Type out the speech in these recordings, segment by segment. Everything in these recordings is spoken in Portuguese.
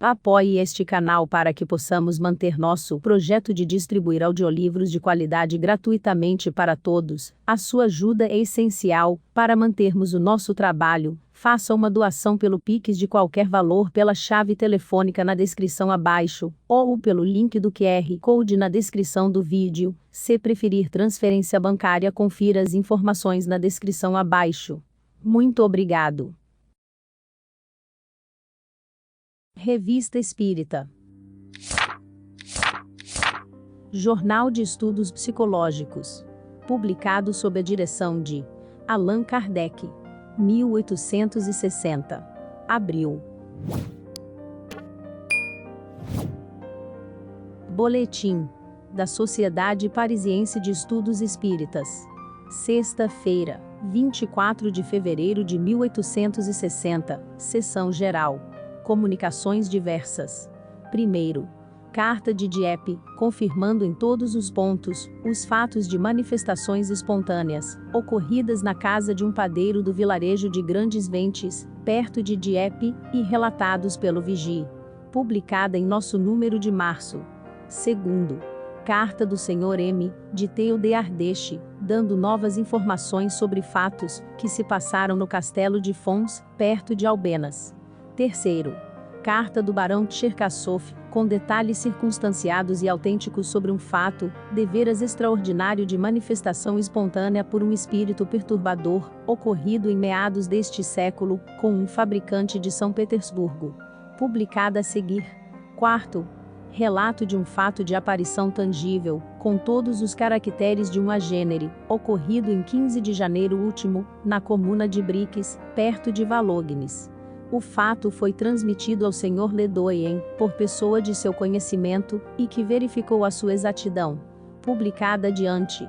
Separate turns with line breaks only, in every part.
Apoie este canal para que possamos manter nosso projeto de distribuir audiolivros de qualidade gratuitamente para todos. A sua ajuda é essencial para mantermos o nosso trabalho. Faça uma doação pelo Pix de qualquer valor pela chave telefônica na descrição abaixo, ou pelo link do QR Code na descrição do vídeo. Se preferir transferência bancária, confira as informações na descrição abaixo. Muito obrigado. Revista Espírita. Jornal de Estudos Psicológicos. Publicado sob a direção de Allan Kardec. 1860. Abril. Boletim da Sociedade Parisiense de Estudos Espíritas. Sexta-feira, 24 de fevereiro de 1860. Sessão geral. Comunicações diversas. Primeiro, carta de Dieppe, confirmando em todos os pontos os fatos de manifestações espontâneas, ocorridas na casa de um padeiro do vilarejo de Grandes Ventes, perto de Dieppe, e relatados pelo Vigie. Publicada em nosso número de março. Segundo, carta do Sr. M. de Teu de Ardèche, dando novas informações sobre fatos que se passaram no castelo de Fons, perto de Albenas. Terceiro, carta do barão Tcherkassov, com detalhes circunstanciados e autênticos sobre um fato, deveras extraordinário de manifestação espontânea por um espírito perturbador, ocorrido em meados deste século, com um fabricante de São Petersburgo. Publicada a seguir. Quarto, relato de um fato de aparição tangível, com todos os caracteres de um agênere, ocorrido em 15 de janeiro último, na comuna de Briques, perto de Valognes. O fato foi transmitido ao Sr. Ledoyen, por pessoa de seu conhecimento, e que verificou a sua exatidão. Publicada adiante.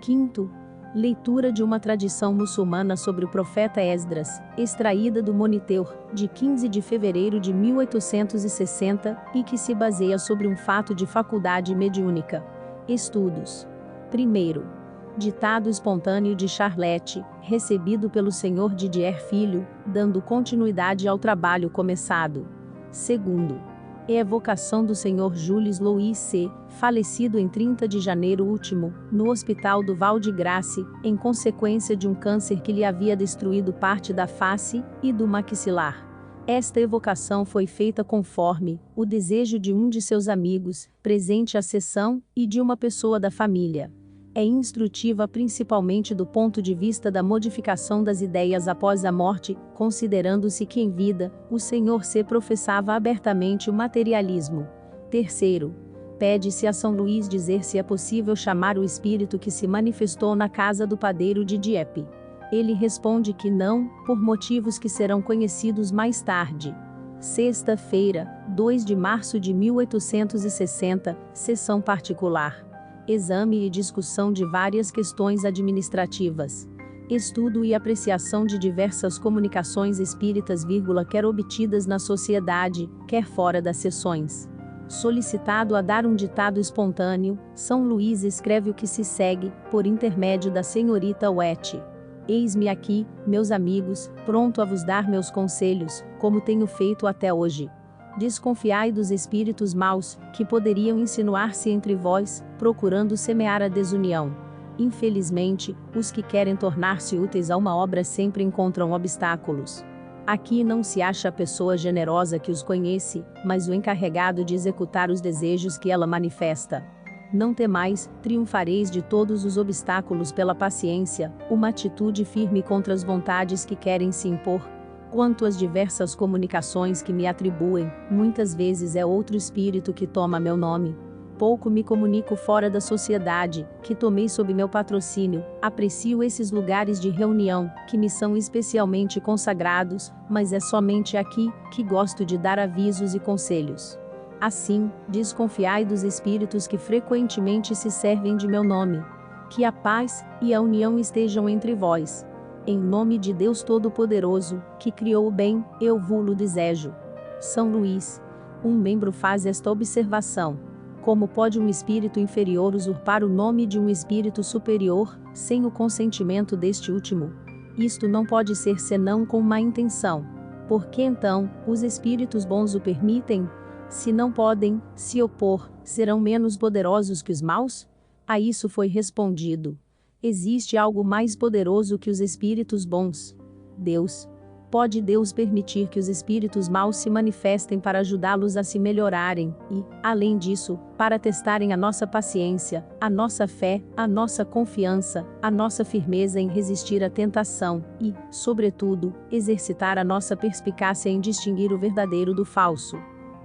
Quinto, leitura de uma tradição muçulmana sobre o profeta Esdras, extraída do Moniteur, de 15 de fevereiro de 1860, e que se baseia sobre um fato de faculdade mediúnica. Estudos. Primeiro, ditado espontâneo de Charlette, recebido pelo Sr. Didier Filho, dando continuidade ao trabalho começado. Segundo, evocação do Sr. Jules Louis C., falecido em 30 de janeiro último, no Hospital do Val de Grace, em consequência de um câncer que lhe havia destruído parte da face e do maxilar. Esta evocação foi feita conforme o desejo de um de seus amigos, presente à sessão, e de uma pessoa da família. É instrutiva principalmente do ponto de vista da modificação das ideias após a morte, considerando-se que em vida, o Sr. C. professava abertamente o materialismo. Terceiro, pede-se a São Luís dizer se é possível chamar o espírito que se manifestou na casa do padeiro de Dieppe. Ele responde que não, por motivos que serão conhecidos mais tarde. Sexta-feira, 2 de março de 1860, sessão particular. Exame e discussão de várias questões administrativas. Estudo e apreciação de diversas comunicações espíritas, quer obtidas na sociedade, quer fora das sessões. Solicitado a dar um ditado espontâneo, São Luís escreve o que se segue, por intermédio da senhorita Wet. Eis-me aqui, meus amigos, pronto a vos dar meus conselhos, como tenho feito até hoje. Desconfiai dos espíritos maus, que poderiam insinuar-se entre vós, procurando semear a desunião. Infelizmente, os que querem tornar-se úteis a uma obra sempre encontram obstáculos. Aqui não se acha a pessoa generosa que os conhece, mas o encarregado de executar os desejos que ela manifesta. Não temais, triunfareis de todos os obstáculos pela paciência, uma atitude firme contra as vontades que querem se impor. Quanto às diversas comunicações que me atribuem, muitas vezes é outro espírito que toma meu nome. Pouco me comunico fora da sociedade, que tomei sob meu patrocínio, aprecio esses lugares de reunião, que me são especialmente consagrados, mas é somente aqui, que gosto de dar avisos e conselhos. Assim, desconfiai dos espíritos que frequentemente se servem de meu nome. Que a paz e a união estejam entre vós. Em nome de Deus Todo-Poderoso, que criou o bem, eu vou-lo desejo. São Luís. Um membro faz esta observação. Como pode um espírito inferior usurpar o nome de um espírito superior, sem o consentimento deste último? Isto não pode ser senão com má intenção. Por que então, os espíritos bons o permitem? Se não podem se opor, serão menos poderosos que os maus? A isso foi respondido: existe algo mais poderoso que os espíritos bons. Deus. Pode Deus permitir que os espíritos maus se manifestem para ajudá-los a se melhorarem e, além disso, para testarem a nossa paciência, a nossa fé, a nossa confiança, a nossa firmeza em resistir à tentação e, sobretudo, exercitar a nossa perspicácia em distinguir o verdadeiro do falso.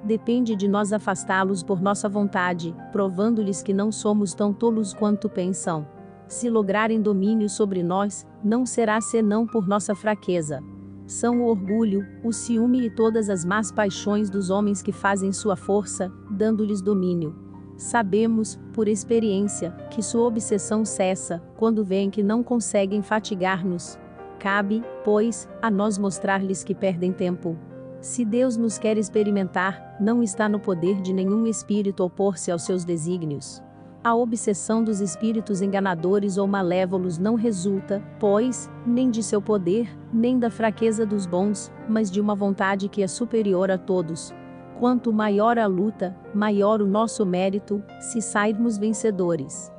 Depende de nós afastá-los por nossa vontade, provando-lhes que não somos tão tolos quanto pensam. Se lograrem domínio sobre nós, não será senão por nossa fraqueza. São o orgulho, o ciúme e todas as más paixões dos homens que fazem sua força, dando-lhes domínio. Sabemos, por experiência, que sua obsessão cessa, quando veem que não conseguem fatigar-nos. Cabe, pois, a nós mostrar-lhes que perdem tempo. Se Deus nos quer experimentar, não está no poder de nenhum espírito opor-se aos seus desígnios. A obsessão dos espíritos enganadores ou malévolos não resulta, pois, nem de seu poder, nem da fraqueza dos bons, mas de uma vontade que é superior a todos. Quanto maior a luta, maior o nosso mérito, se sairmos vencedores.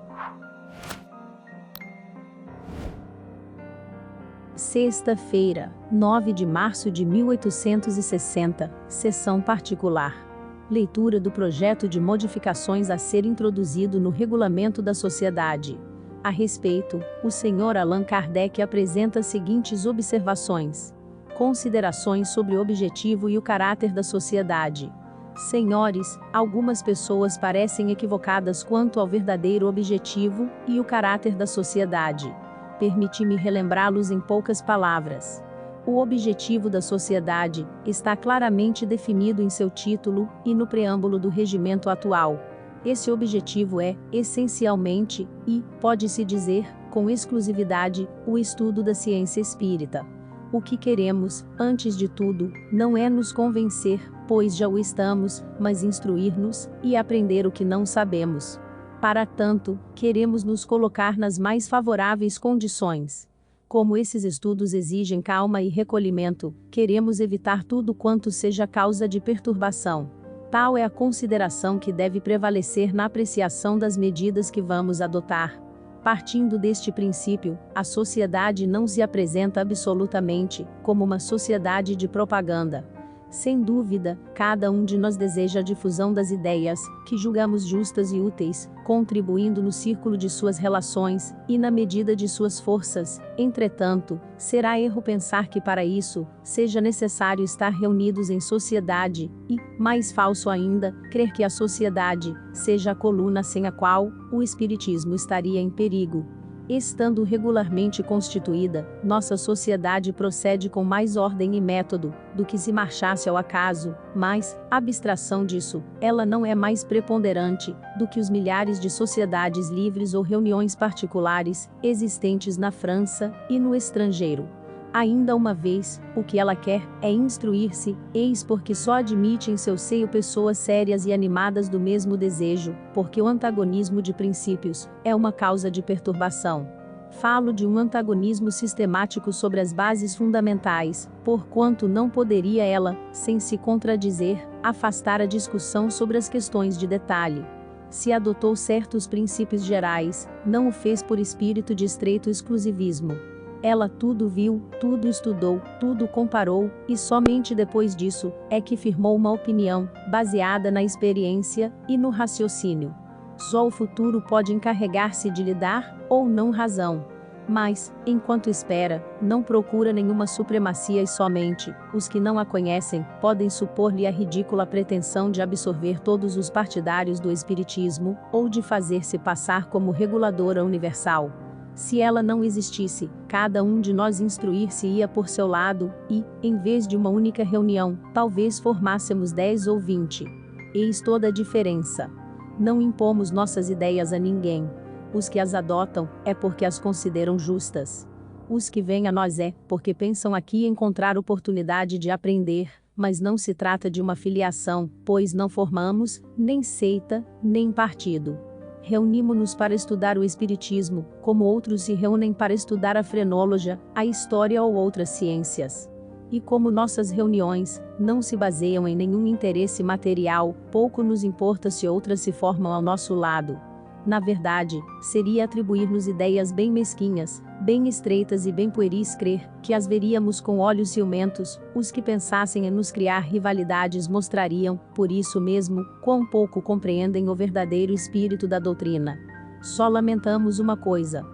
Sexta-feira, 9 de março de 1860, sessão particular. Leitura do projeto de modificações a ser introduzido no regulamento da sociedade. A respeito, o Sr. Allan Kardec apresenta as seguintes observações. Considerações sobre o objetivo e o caráter da sociedade. Senhores, algumas pessoas parecem equivocadas quanto ao verdadeiro objetivo e o caráter da sociedade. Permite-me relembrá-los em poucas palavras. O objetivo da sociedade está claramente definido em seu título e no preâmbulo do regimento atual. Esse objetivo é, essencialmente, e, pode-se dizer, com exclusividade, o estudo da ciência espírita. O que queremos, antes de tudo, não é nos convencer, pois já o estamos, mas instruir-nos e aprender o que não sabemos. Para tanto, queremos nos colocar nas mais favoráveis condições. Como esses estudos exigem calma e recolhimento, queremos evitar tudo quanto seja causa de perturbação. Tal é a consideração que deve prevalecer na apreciação das medidas que vamos adotar. Partindo deste princípio, a sociedade não se apresenta absolutamente como uma sociedade de propaganda. Sem dúvida, cada um de nós deseja a difusão das ideias, que julgamos justas e úteis, contribuindo no círculo de suas relações, e na medida de suas forças. Entretanto, será erro pensar que para isso, seja necessário estar reunidos em sociedade, e, mais falso ainda, crer que a sociedade seja a coluna sem a qual o espiritismo estaria em perigo. Estando regularmente constituída, nossa sociedade procede com mais ordem e método do que se marchasse ao acaso, mas, abstração disso, ela não é mais preponderante do que os milhares de sociedades livres ou reuniões particulares existentes na França e no estrangeiro. Ainda uma vez, o que ela quer é instruir-se, eis porque só admite em seu seio pessoas sérias e animadas do mesmo desejo, porque o antagonismo de princípios é uma causa de perturbação. Falo de um antagonismo sistemático sobre as bases fundamentais, porquanto não poderia ela, sem se contradizer, afastar a discussão sobre as questões de detalhe. Se adotou certos princípios gerais, não o fez por espírito de estreito exclusivismo. Ela tudo viu, tudo estudou, tudo comparou, e somente depois disso, é que firmou uma opinião, baseada na experiência e no raciocínio. Só o futuro pode encarregar-se de lhe dar, ou não razão. Mas, enquanto espera, não procura nenhuma supremacia e somente, os que não a conhecem, podem supor-lhe a ridícula pretensão de absorver todos os partidários do espiritismo, ou de fazer-se passar como reguladora universal. Se ela não existisse, cada um de nós instruir-se-ia por seu lado, e, em vez de uma única reunião, talvez formássemos 10 ou 20. Eis toda a diferença. Não impomos nossas ideias a ninguém. Os que as adotam, é porque as consideram justas. Os que vêm a nós é, porque pensam aqui encontrar oportunidade de aprender, mas não se trata de uma filiação, pois não formamos, nem seita, nem partido. Reunimo-nos para estudar o espiritismo, como outros se reúnem para estudar a frenôlogia, a história ou outras ciências. E como nossas reuniões não se baseiam em nenhum interesse material, pouco nos importa se outras se formam ao nosso lado. Na verdade, seria atribuir-nos ideias bem mesquinhas, bem estreitas e bem pueris crer que as veríamos com olhos ciumentos. Os que pensassem em nos criar rivalidades mostrariam, por isso mesmo, quão pouco compreendem o verdadeiro espírito da doutrina. Só lamentamos uma coisa: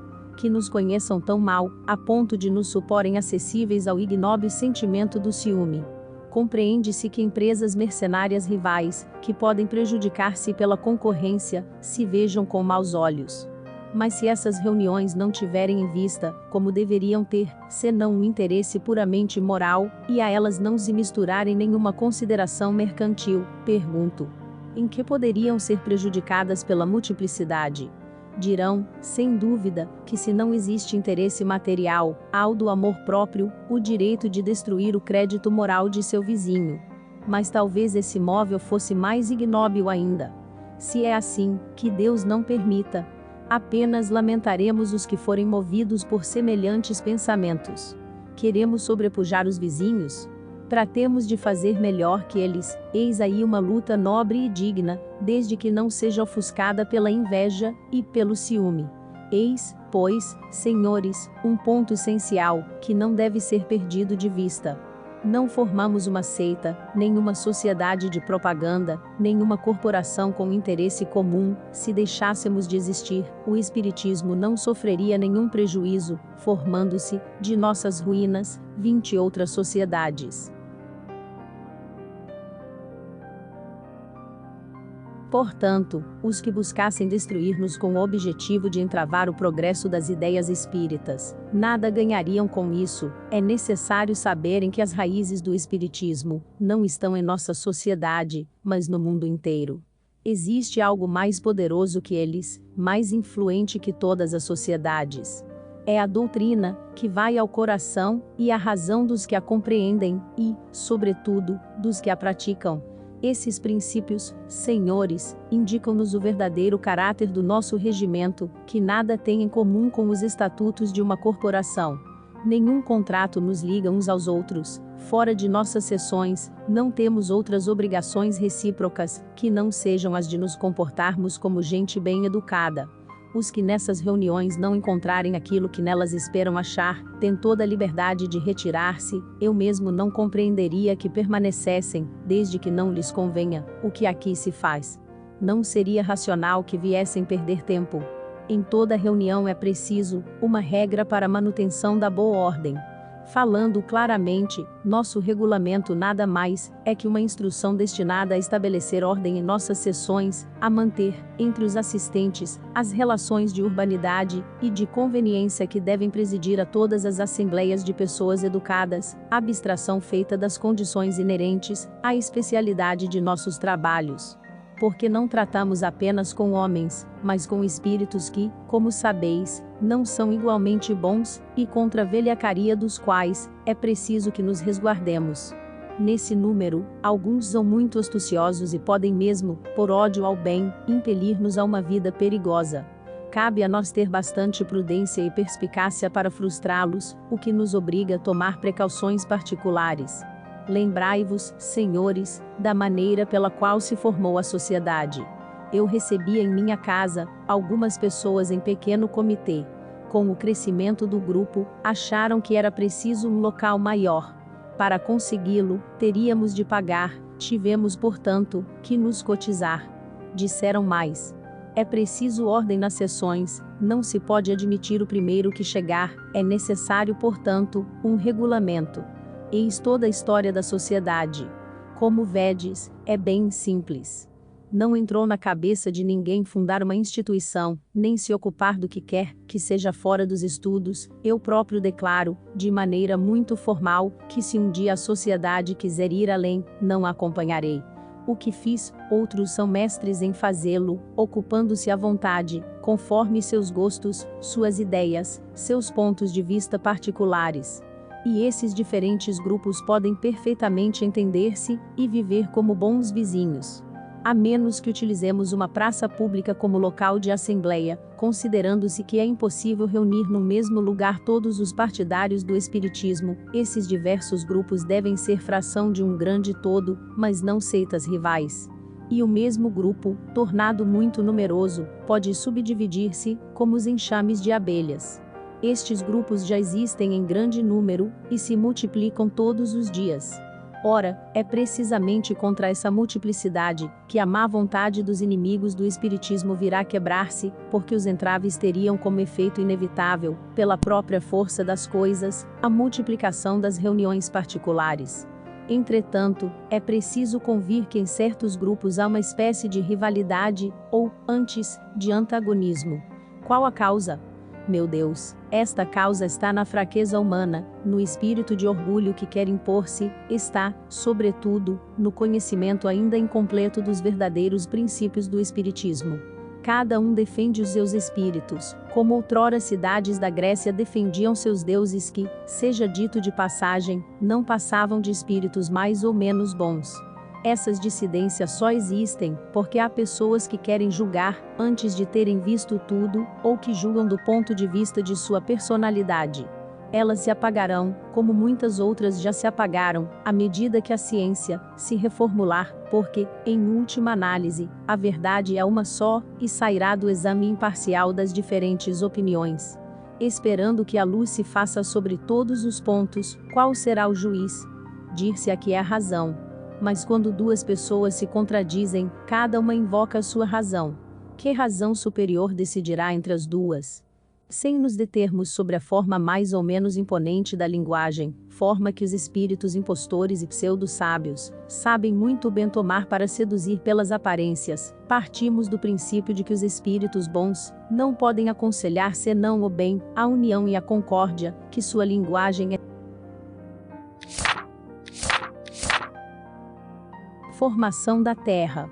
que nos conheçam tão mal, a ponto de nos suporem acessíveis ao ignóbil sentimento do ciúme. Compreende-se que empresas mercenárias rivais, que podem prejudicar-se pela concorrência, se vejam com maus olhos. Mas se essas reuniões não tiverem em vista, como deveriam ter, senão um interesse puramente moral, e a elas não se misturarem nenhuma consideração mercantil, pergunto: em que poderiam ser prejudicadas pela multiplicidade? Dirão, sem dúvida, que se não existe interesse material, há o do amor próprio, o direito de destruir o crédito moral de seu vizinho. Mas talvez esse móvel fosse mais ignóbil ainda. Se é assim, que Deus não permita. Apenas lamentaremos os que forem movidos por semelhantes pensamentos. Queremos sobrepujar os vizinhos? Tratemos de fazer melhor que eles. Eis aí uma luta nobre e digna, desde que não seja ofuscada pela inveja e pelo ciúme. Eis, pois, senhores, um ponto essencial, que não deve ser perdido de vista. Não formamos uma seita, nenhuma sociedade de propaganda, nenhuma corporação com interesse comum. Se deixássemos de existir, o espiritismo não sofreria nenhum prejuízo, formando-se, de nossas ruínas, 20 outras sociedades. Portanto, os que buscassem destruir-nos com o objetivo de entravar o progresso das ideias espíritas, nada ganhariam com isso. É necessário saberem que as raízes do espiritismo não estão em nossa sociedade, mas no mundo inteiro. Existe algo mais poderoso que eles, mais influente que todas as sociedades. É a doutrina, que vai ao coração e à razão dos que a compreendem e, sobretudo, dos que a praticam. Esses princípios, senhores, indicam-nos o verdadeiro caráter do nosso regimento, que nada tem em comum com os estatutos de uma corporação. Nenhum contrato nos liga uns aos outros. Fora de nossas sessões, não temos outras obrigações recíprocas, que não sejam as de nos comportarmos como gente bem educada. Os que nessas reuniões não encontrarem aquilo que nelas esperam achar, têm toda a liberdade de retirar-se. Eu mesmo não compreenderia que permanecessem, desde que não lhes convenha, o que aqui se faz. Não seria racional que viessem perder tempo. Em toda reunião é preciso uma regra para a manutenção da boa ordem. Falando claramente, nosso regulamento nada mais é que uma instrução destinada a estabelecer ordem em nossas sessões, a manter, entre os assistentes, as relações de urbanidade e de conveniência que devem presidir a todas as assembleias de pessoas educadas, abstração feita das condições inerentes à especialidade de nossos trabalhos. Porque não tratamos apenas com homens, mas com espíritos que, como sabeis, não são igualmente bons, e contra a velhacaria dos quais é preciso que nos resguardemos. Nesse número, alguns são muito astuciosos e podem mesmo, por ódio ao bem, impelir-nos a uma vida perigosa. Cabe a nós ter bastante prudência e perspicácia para frustrá-los, o que nos obriga a tomar precauções particulares. Lembrai-vos, senhores, da maneira pela qual se formou a sociedade. Eu recebia em minha casa algumas pessoas em pequeno comitê. Com o crescimento do grupo, acharam que era preciso um local maior. Para consegui-lo, teríamos de pagar, tivemos, portanto, que nos cotizar. Disseram mais: é preciso ordem nas sessões, não se pode admitir o primeiro que chegar, é necessário, portanto, um regulamento. Eis toda a história da sociedade. Como vedes, é bem simples. Não entrou na cabeça de ninguém fundar uma instituição, nem se ocupar do que quer que seja fora dos estudos. Eu próprio declaro, de maneira muito formal, que se um dia a sociedade quiser ir além, não a acompanharei. O que fiz, outros são mestres em fazê-lo, ocupando-se à vontade, conforme seus gostos, suas ideias, seus pontos de vista particulares. E esses diferentes grupos podem perfeitamente entender-se e viver como bons vizinhos. a menos que utilizemos uma praça pública como local de assembleia, considerando-se que é impossível reunir no mesmo lugar todos os partidários do espiritismo. Esses diversos grupos devem ser fração de um grande todo, mas não seitas rivais. E o mesmo grupo, tornado muito numeroso, pode subdividir-se, como os enxames de abelhas. Estes grupos já existem em grande número, e se multiplicam todos os dias. Ora, é precisamente contra essa multiplicidade, que a má vontade dos inimigos do espiritismo virá quebrar-se, porque os entraves teriam como efeito inevitável, pela própria força das coisas, a multiplicação das reuniões particulares. Entretanto, é preciso convir que em certos grupos há uma espécie de rivalidade, ou, antes, de antagonismo. Qual a causa? Meu Deus, esta causa está na fraqueza humana, no espírito de orgulho que quer impor-se, está, sobretudo, no conhecimento ainda incompleto dos verdadeiros princípios do espiritismo. Cada um defende os seus espíritos, como outrora cidades da Grécia defendiam seus deuses que, seja dito de passagem, não passavam de espíritos mais ou menos bons. Essas dissidências só existem porque há pessoas que querem julgar antes de terem visto tudo, ou que julgam do ponto de vista de sua personalidade. Elas se apagarão, como muitas outras já se apagaram, à medida que a ciência se reformular, porque, em última análise, a verdade é uma só, e sairá do exame imparcial das diferentes opiniões. Esperando que a luz se faça sobre todos os pontos, qual será o juiz? Dir-se-á que é a razão. Mas quando duas pessoas se contradizem, cada uma invoca a sua razão. Que razão superior decidirá entre as duas? Sem nos determos sobre a forma mais ou menos imponente da linguagem, forma que os espíritos impostores e pseudo-sábios sabem muito bem tomar para seduzir pelas aparências, partimos do princípio de que os espíritos bons não podem aconselhar senão o bem, a união e a concórdia, que sua linguagem é formação da Terra.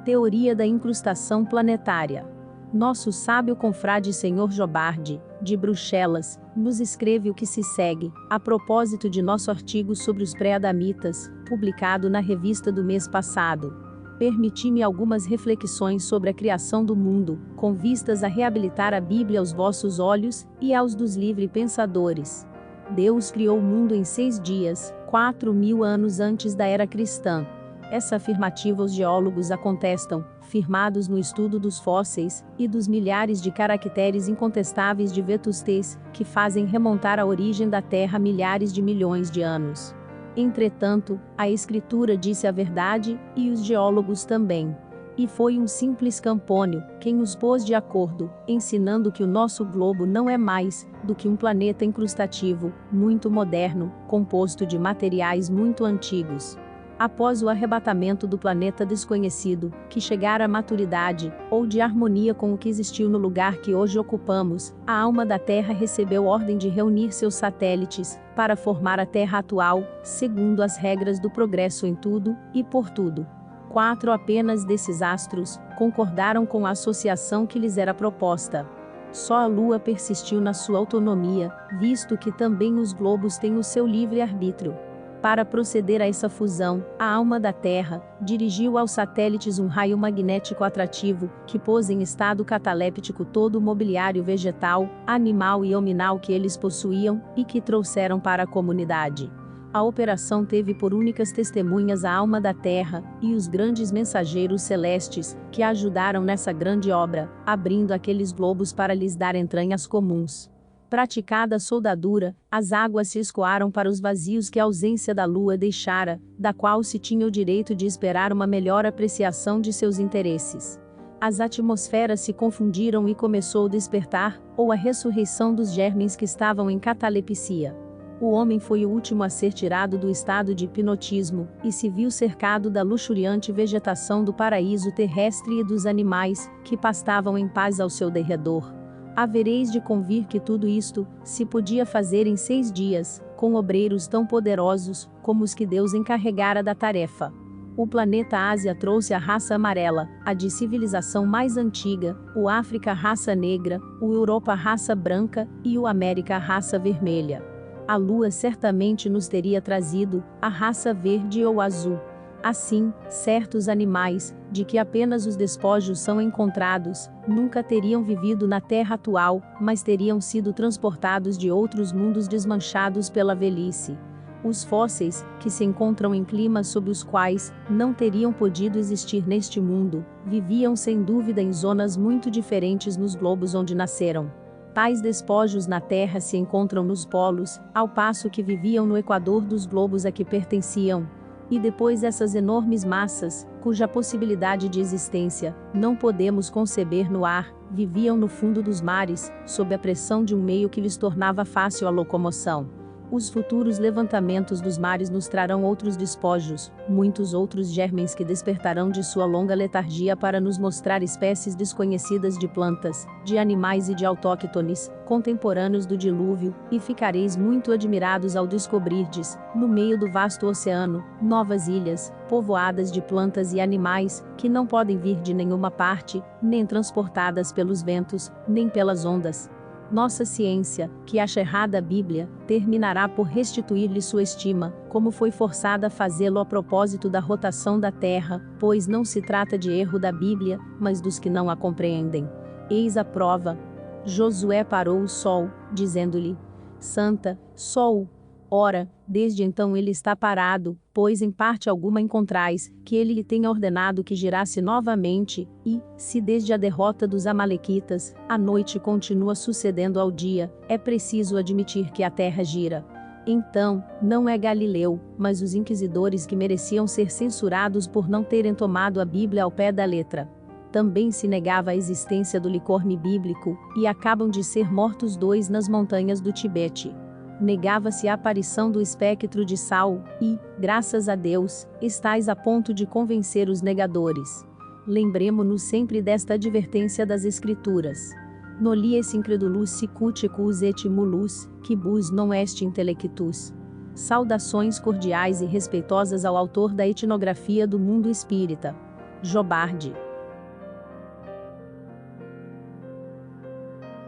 Teoria da incrustação planetária. Nosso sábio confrade Sr. Jobardi, de Bruxelas, nos escreve o que se segue, a propósito de nosso artigo sobre os pré-adamitas, publicado na revista do mês passado. Permiti-me algumas reflexões sobre a criação do mundo, com vistas a reabilitar a Bíblia aos vossos olhos e aos dos livre-pensadores. Deus criou o mundo em 6 dias, 4.000 anos antes da era cristã. Essa afirmativa os geólogos a contestam, firmados no estudo dos fósseis e dos milhares de caracteres incontestáveis de vetustez, que fazem remontar a origem da Terra a milhares de milhões de anos. Entretanto, a Escritura disse a verdade, e os geólogos também. E foi um simples Campônio quem os pôs de acordo, ensinando que o nosso globo não é mais do que um planeta incrustativo, muito moderno, composto de materiais muito antigos. Após o arrebatamento do planeta desconhecido, que chegara à maturidade, ou de harmonia com o que existiu no lugar que hoje ocupamos, a alma da Terra recebeu ordem de reunir seus satélites, para formar a Terra atual, segundo as regras do progresso em tudo, e por tudo. 4 apenas desses astros concordaram com a associação que lhes era proposta. Só a Lua persistiu na sua autonomia, visto que também os globos têm o seu livre-arbítrio. Para proceder a essa fusão, a alma da Terra dirigiu aos satélites um raio magnético atrativo, que pôs em estado cataléptico todo o mobiliário vegetal, animal e hominal que eles possuíam, e que trouxeram para a comunidade. A operação teve por únicas testemunhas a alma da Terra, e os grandes mensageiros celestes, que a ajudaram nessa grande obra, abrindo aqueles globos para lhes dar entranhas comuns. Praticada a soldadura, as águas se escoaram para os vazios que a ausência da Lua deixara, da qual se tinha o direito de esperar uma melhor apreciação de seus interesses. As atmosferas se confundiram e começou o despertar, ou a ressurreição dos germens que estavam em catalepsia. O homem foi o último a ser tirado do estado de hipnotismo, e se viu cercado da luxuriante vegetação do paraíso terrestre e dos animais, que pastavam em paz ao seu derredor. Havereis de convir que tudo isto se podia fazer em 6 dias, com obreiros tão poderosos como os que Deus encarregara da tarefa. O planeta Ásia trouxe a raça amarela, a de civilização mais antiga, o África a raça negra, o Europa a raça branca, e o América a raça vermelha. A Lua certamente nos teria trazido a raça verde ou azul. Assim, certos animais, de que apenas os despojos são encontrados, nunca teriam vivido na Terra atual, mas teriam sido transportados de outros mundos desmanchados pela velhice. Os fósseis, que se encontram em climas sob os quais não teriam podido existir neste mundo, viviam sem dúvida em zonas muito diferentes nos globos onde nasceram. Tais despojos na Terra se encontram nos polos, ao passo que viviam no equador dos globos a que pertenciam. E depois essas enormes massas, cuja possibilidade de existência não podemos conceber no ar, viviam no fundo dos mares, sob a pressão de um meio que lhes tornava fácil a locomoção. Os futuros levantamentos dos mares nos trarão outros despojos, muitos outros germens que despertarão de sua longa letargia para nos mostrar espécies desconhecidas de plantas, de animais e de autóctones, contemporâneos do dilúvio, e ficareis muito admirados ao descobrirdes, no meio do vasto oceano, novas ilhas, povoadas de plantas e animais, que não podem vir de nenhuma parte, nem transportadas pelos ventos, nem pelas ondas. Nossa ciência, que acha errada a Bíblia, terminará por restituir-lhe sua estima, como foi forçada a fazê-lo a propósito da rotação da Terra, pois não se trata de erro da Bíblia, mas dos que não a compreendem. Eis a prova. Josué parou o sol, dizendo-lhe: Santa, Sol. Ora, desde então ele está parado, pois em parte alguma encontrais, que ele lhe tenha ordenado que girasse novamente, e, se desde a derrota dos Amalequitas, a noite continua sucedendo ao dia, é preciso admitir que a terra gira. Então, não é Galileu, mas os inquisidores que mereciam ser censurados por não terem tomado a Bíblia ao pé da letra. Também se negava a existência do licorne bíblico, e acabam de ser mortos 2 nas montanhas do Tibete. Negava-se a aparição do espectro de Saul, e, graças a Deus, estais a ponto de convencer os negadores. Lembremo-nos sempre desta advertência das Escrituras. Nolies incredulus sicuticus et mulus, quibus non est intellectus. Saudações cordiais e respeitosas ao autor da etnografia do mundo espírita. Jobardi.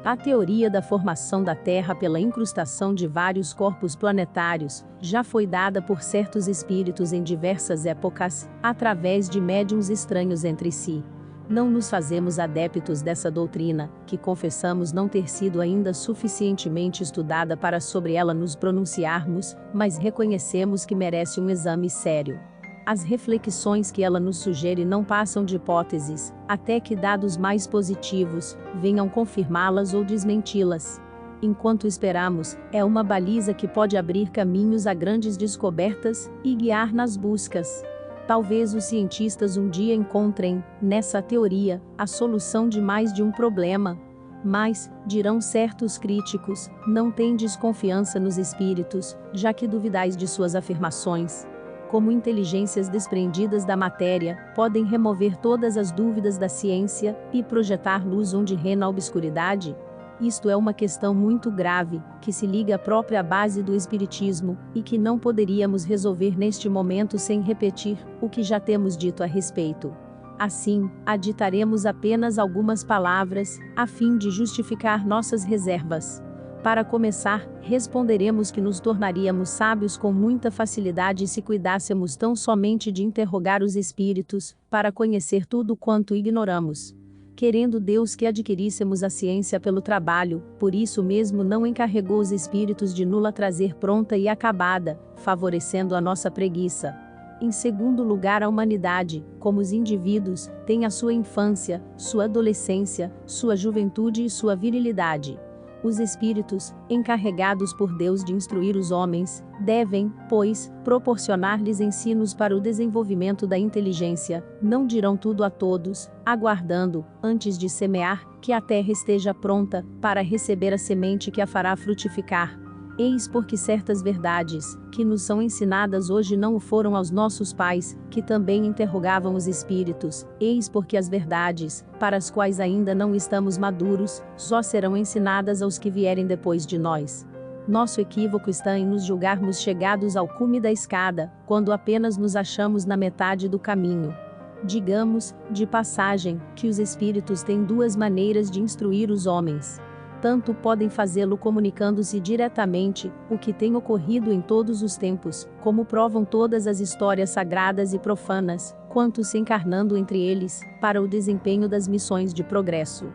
A teoria da formação da Terra pela incrustação de vários corpos planetários já foi dada por certos espíritos em diversas épocas, através de médiuns estranhos entre si. Não nos fazemos adeptos dessa doutrina, que confessamos não ter sido ainda suficientemente estudada para sobre ela nos pronunciarmos, mas reconhecemos que merece um exame sério. As reflexões que ela nos sugere não passam de hipóteses, até que dados mais positivos venham confirmá-las ou desmenti-las. Enquanto esperamos, é uma baliza que pode abrir caminhos a grandes descobertas e guiar nas buscas. Talvez os cientistas um dia encontrem, nessa teoria, a solução de mais de um problema. Mas, dirão certos críticos, não tendes confiança nos espíritos, já que duvidais de suas afirmações. Como inteligências desprendidas da matéria, podem remover todas as dúvidas da ciência e projetar luz onde reina a obscuridade? Isto é uma questão muito grave, que se liga à própria base do espiritismo, e que não poderíamos resolver neste momento sem repetir o que já temos dito a respeito. Assim, aditaremos apenas algumas palavras, a fim de justificar nossas reservas. Para começar, responderemos que nos tornaríamos sábios com muita facilidade se cuidássemos tão somente de interrogar os espíritos, para conhecer tudo quanto ignoramos. Querendo Deus que adquiríssemos a ciência pelo trabalho, por isso mesmo não encarregou os espíritos de nula trazer pronta e acabada, favorecendo a nossa preguiça. Em segundo lugar, a humanidade, como os indivíduos, tem a sua infância, sua adolescência, sua juventude e sua virilidade. Os espíritos, encarregados por Deus de instruir os homens, devem, pois, proporcionar-lhes ensinos para o desenvolvimento da inteligência. Não dirão tudo a todos, aguardando, antes de semear, que a terra esteja pronta, para receber a semente que a fará frutificar. Eis porque certas verdades, que nos são ensinadas hoje não o foram aos nossos pais, que também interrogavam os espíritos. Eis porque as verdades, para as quais ainda não estamos maduros, só serão ensinadas aos que vierem depois de nós. Nosso equívoco está em nos julgarmos chegados ao cume da escada, quando apenas nos achamos na metade do caminho. Digamos, de passagem, que os espíritos têm 2 maneiras de instruir os homens. tanto podem fazê-lo comunicando-se diretamente, o que tem ocorrido em todos os tempos, como provam todas as histórias sagradas e profanas, quanto se encarnando entre eles, para o desempenho das missões de progresso.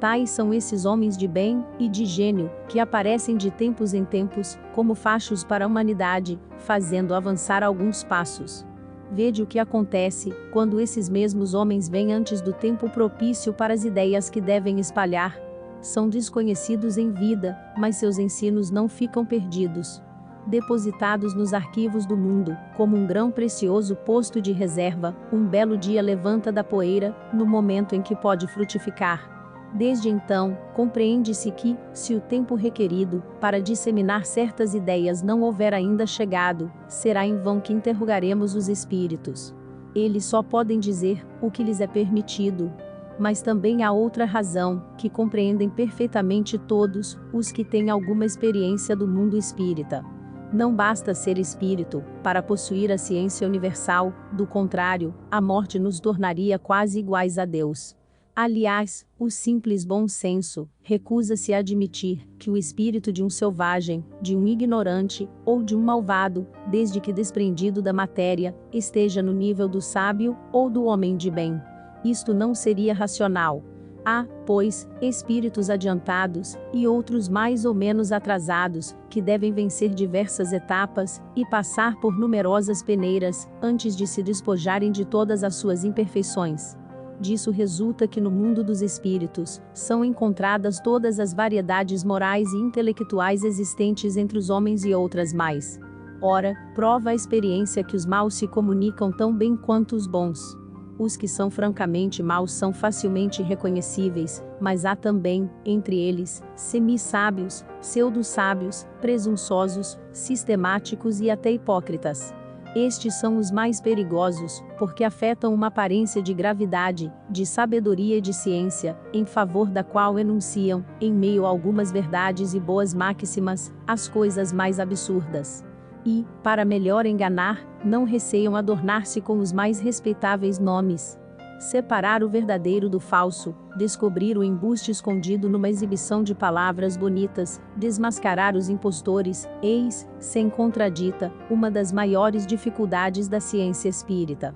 Tais são esses homens de bem e de gênio, que aparecem de tempos em tempos, como fachos para a humanidade, fazendo avançar alguns passos. Vede o que acontece, quando esses mesmos homens vêm antes do tempo propício para as ideias que devem espalhar. São desconhecidos em vida, mas seus ensinos não ficam perdidos. Depositados nos arquivos do mundo, como um grão precioso posto de reserva, um belo dia levanta da poeira, no momento em que pode frutificar. Desde então, compreende-se que, se o tempo requerido, para disseminar certas ideias não houver ainda chegado, será em vão que interrogaremos os espíritos. Eles só podem dizer o que lhes é permitido. Mas também há outra razão, que compreendem perfeitamente todos os que têm alguma experiência do mundo espírita. Não basta ser espírito para possuir a ciência universal, do contrário, a morte nos tornaria quase iguais a Deus. Aliás, o simples bom senso recusa-se a admitir que o espírito de um selvagem, de um ignorante, ou de um malvado, desde que desprendido da matéria, esteja no nível do sábio ou do homem de bem. Isto não seria racional. Há, pois, espíritos adiantados, e outros mais ou menos atrasados, que devem vencer diversas etapas, e passar por numerosas peneiras, antes de se despojarem de todas as suas imperfeições. Disso resulta que no mundo dos espíritos, são encontradas todas as variedades morais e intelectuais existentes entre os homens e outras mais. Ora, prova a experiência que os maus se comunicam tão bem quanto os bons. Os que são francamente maus são facilmente reconhecíveis, mas há também, entre eles, semi-sábios, pseudo-sábios, presunçosos, sistemáticos e até hipócritas. Estes são os mais perigosos, porque afetam uma aparência de gravidade, de sabedoria e de ciência, em favor da qual enunciam, em meio a algumas verdades e boas máximas, as coisas mais absurdas. E, para melhor enganar, não receiam adornar-se com os mais respeitáveis nomes. Separar o verdadeiro do falso, descobrir o embuste escondido numa exibição de palavras bonitas, desmascarar os impostores, eis, sem contradita, uma das maiores dificuldades da ciência espírita.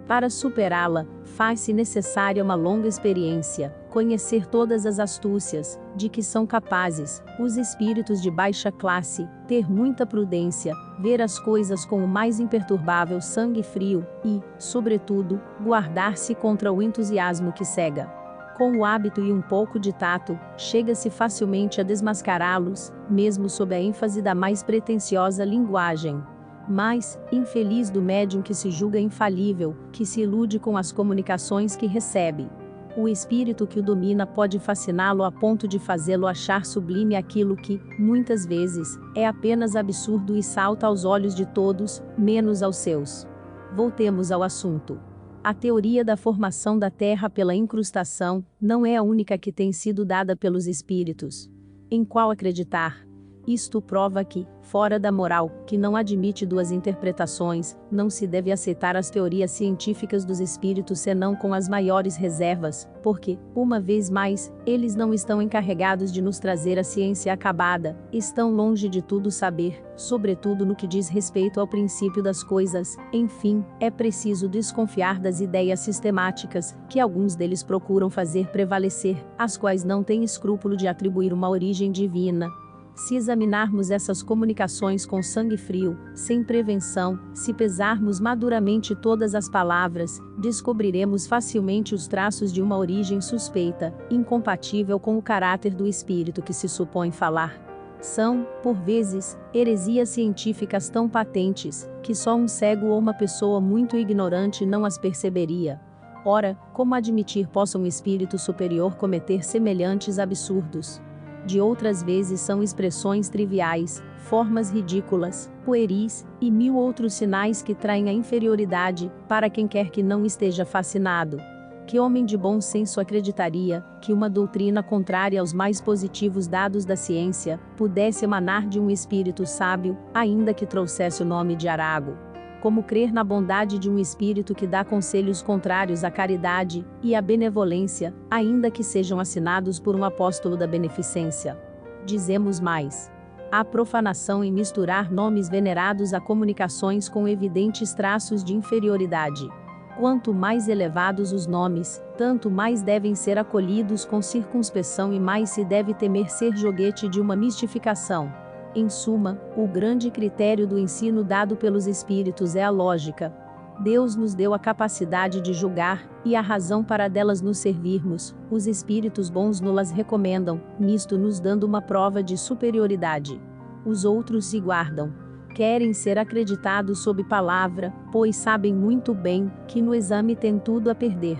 Para superá-la, faz-se necessária uma longa experiência, conhecer todas as astúcias, de que são capazes, os espíritos de baixa classe, ter muita prudência, ver as coisas com o mais imperturbável sangue frio, e, sobretudo, guardar-se contra o entusiasmo que cega. Com o hábito e um pouco de tato, chega-se facilmente a desmascará-los, mesmo sob a ênfase da mais pretensiosa linguagem. Mas, infeliz do médium que se julga infalível, que se ilude com as comunicações que recebe. O espírito que o domina pode fasciná-lo a ponto de fazê-lo achar sublime aquilo que, muitas vezes, é apenas absurdo e salta aos olhos de todos, menos aos seus. Voltemos ao assunto. A teoria da formação da Terra pela incrustação não é a única que tem sido dada pelos espíritos. Em qual acreditar? Isto prova que, fora da moral, que não admite duas interpretações, não se deve aceitar as teorias científicas dos espíritos senão com as maiores reservas, porque, uma vez mais, eles não estão encarregados de nos trazer a ciência acabada, estão longe de tudo saber, sobretudo no que diz respeito ao princípio das coisas. Enfim, é preciso desconfiar das ideias sistemáticas, que alguns deles procuram fazer prevalecer, às quais não têm escrúpulo de atribuir uma origem divina. Se examinarmos essas comunicações com sangue frio, sem prevenção, se pesarmos maduramente todas as palavras, descobriremos facilmente os traços de uma origem suspeita, incompatível com o caráter do espírito que se supõe falar. São, por vezes, heresias científicas tão patentes, que só um cego ou uma pessoa muito ignorante não as perceberia. Ora, como admitir possa um espírito superior cometer semelhantes absurdos? De outras vezes são expressões triviais, formas ridículas, pueris, e mil outros sinais que traem a inferioridade, para quem quer que não esteja fascinado. Que homem de bom senso acreditaria que uma doutrina contrária aos mais positivos dados da ciência pudesse emanar de um espírito sábio, ainda que trouxesse o nome de Arago? como crer na bondade de um espírito que dá conselhos contrários à caridade e à benevolência, ainda que sejam assinados por um apóstolo da beneficência. Dizemos mais. Há profanação em misturar nomes venerados a comunicações com evidentes traços de inferioridade. Quanto mais elevados os nomes, tanto mais devem ser acolhidos com circunspeção e mais se deve temer ser joguete de uma mistificação. Em suma, o grande critério do ensino dado pelos espíritos é a lógica. Deus nos deu a capacidade de julgar, e a razão para delas nos servirmos, os espíritos bons nos recomendam, nisto nos dando uma prova de superioridade. Os outros se guardam. Querem ser acreditados sob palavra, pois sabem muito bem que no exame tem tudo a perder.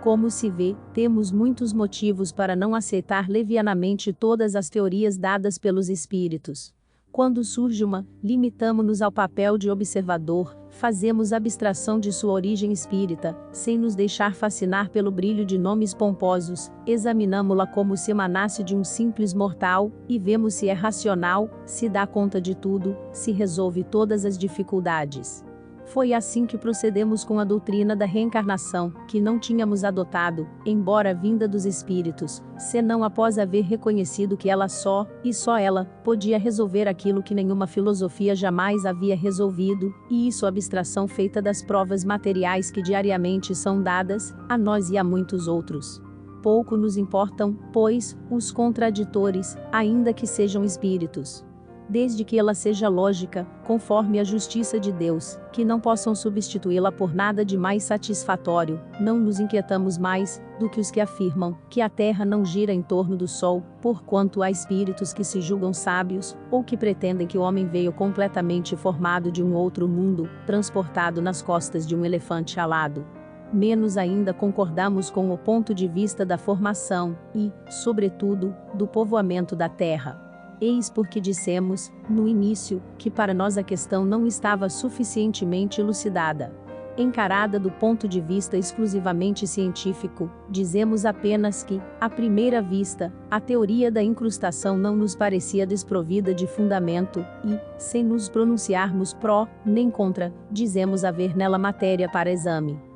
Como se vê, temos muitos motivos para não aceitar levianamente todas as teorias dadas pelos espíritos. Quando surge uma, limitamo-nos ao papel de observador, fazemos abstração de sua origem espírita, sem nos deixar fascinar pelo brilho de nomes pomposos, examinamo-la como se emanasse de um simples mortal, e vemos se é racional, se dá conta de tudo, se resolve todas as dificuldades. Foi assim que procedemos com a doutrina da reencarnação, que não tínhamos adotado, embora vinda dos espíritos, senão após haver reconhecido que ela só, e só ela, podia resolver aquilo que nenhuma filosofia jamais havia resolvido, e isso abstração feita das provas materiais que diariamente são dadas, a nós e a muitos outros. Pouco nos importam, pois, os contraditores, ainda que sejam espíritos. Desde que ela seja lógica, conforme a justiça de Deus, que não possam substituí-la por nada de mais satisfatório, não nos inquietamos mais do que os que afirmam que a Terra não gira em torno do Sol, porquanto há espíritos que se julgam sábios, ou que pretendem que o homem veio completamente formado de um outro mundo, transportado nas costas de um elefante alado. Menos ainda concordamos com o ponto de vista da formação e, sobretudo, do povoamento da Terra. Eis porque dissemos, no início, que para nós a questão não estava suficientemente elucidada. Encarada do ponto de vista exclusivamente científico, dizemos apenas que, à primeira vista, a teoria da incrustação não nos parecia desprovida de fundamento, e, sem nos pronunciarmos pró, nem contra, dizemos haver nela matéria para exame.